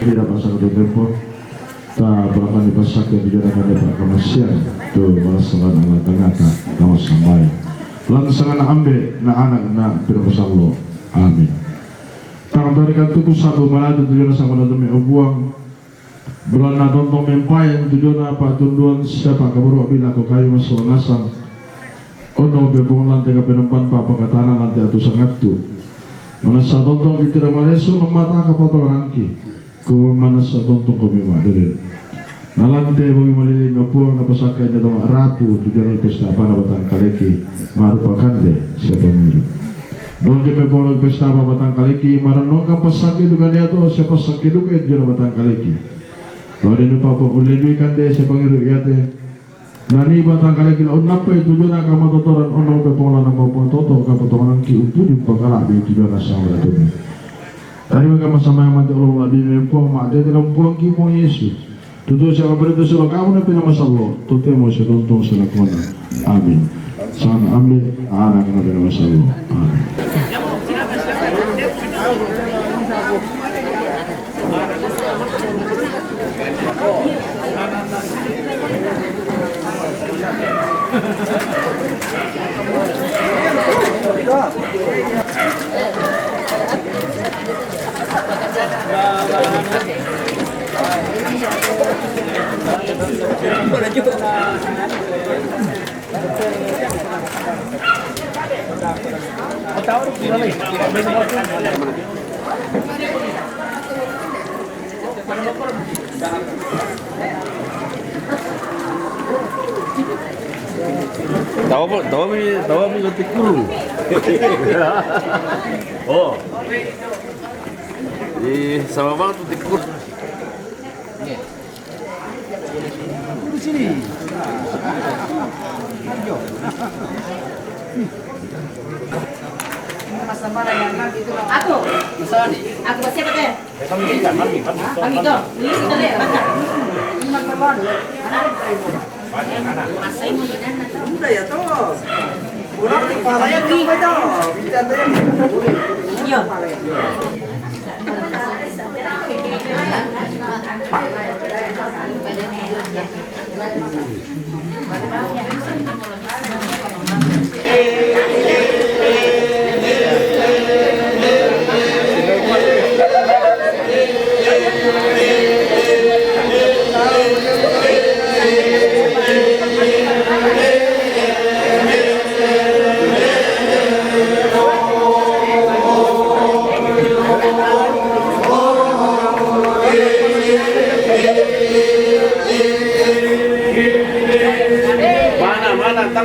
Tidak pasang di tempo, tak berapa di pasak yang dijalankan di Pak Kamasian tu merasakan anak tengah tak kamu sampai. Langsangan ambil na anak na pirapasang lo, amin. Tak berikan tuku sabu mana tujuan sama demi ubuang. Berana tontong mempai tujuan apa tunduan siapa kabur bila kau kayu masuk nasang. Ono bebong lantai kepenempan papa katana lantai atu sangat tu. Mana sa tontong kita malesu memata kapal rangki. Ku mana sa tontong kami madere. Nalante bagi malili ngapuang na pasakai na tong rapu tujuan pesta apa na batang kaleki marupakan de siapa miru. Nong kami boleh pesta apa batang kaleki maranong ka pasaki duga dia to siapa pasaki duga jero batang kaleki. Lalu dia lupa apa boleh duit kan de siapa miru ya de Nani batang kali kila unapa itu jona kama totoran ono be pola nama toto kama totoran ki upu di pakala be itu jona sama itu. Tadi mereka sama yang mati Allah di nempong mati dalam pulang ki pong Yesus. Tutu siapa berita sila kamu napi nama sallo. Tutu mo siya tontong sila kona. Amin. Sana ambil anak napi nama sallo. Amin. Tawa mi gotik kurung. Oh. Sama banget tuh tikur. Di sini. Aku. Aku siapa teh? Kami to. Ini kita lihat mana? Ini terbon. Udah ya toh. Pulang kepalanya gimana toh? Yo.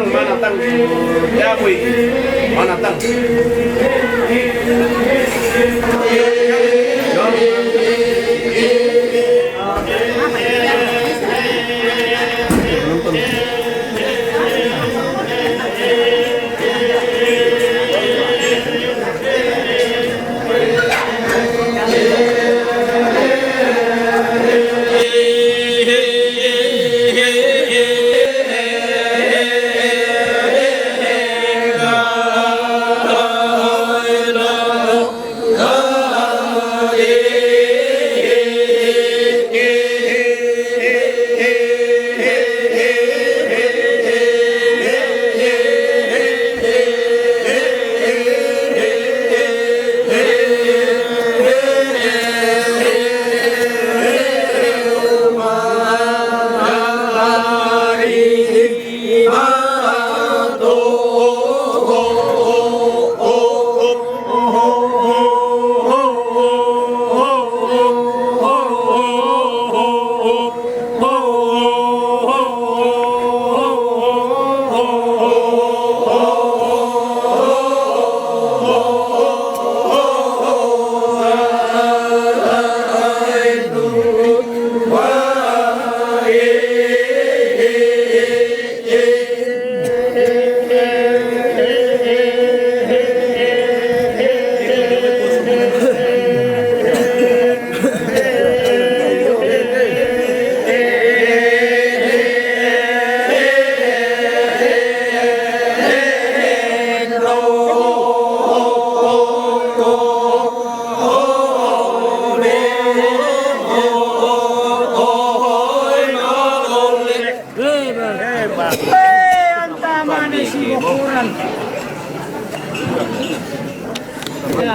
Mana tang? Ya kui. Mana tang?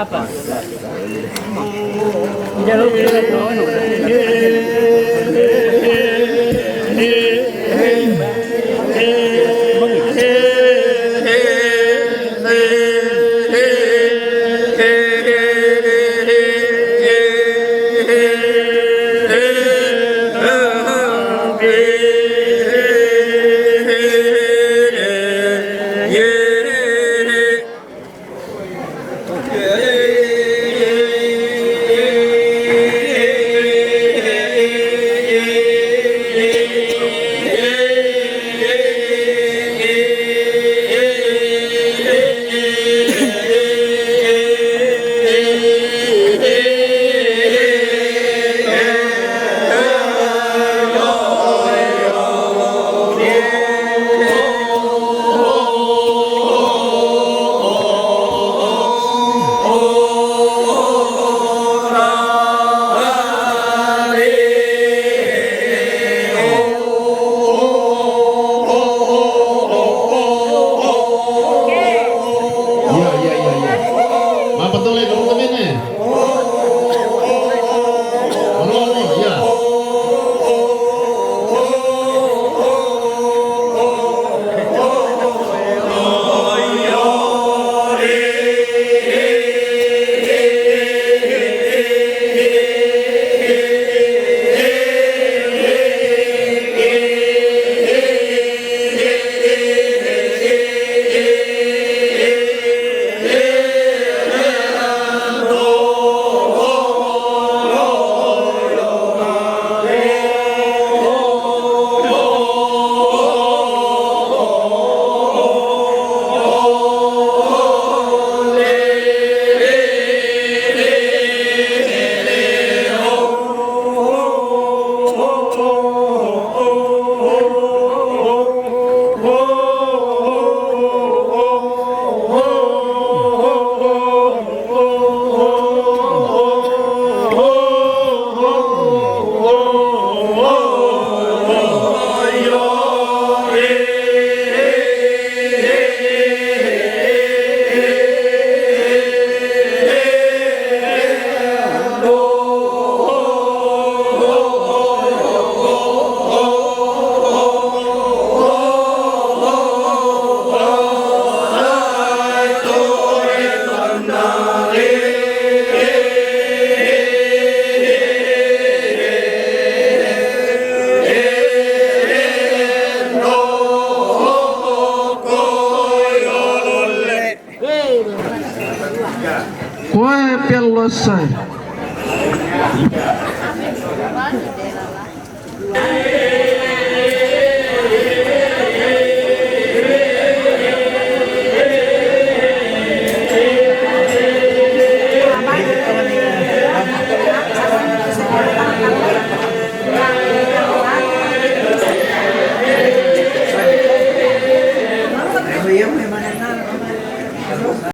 Apa? selesai.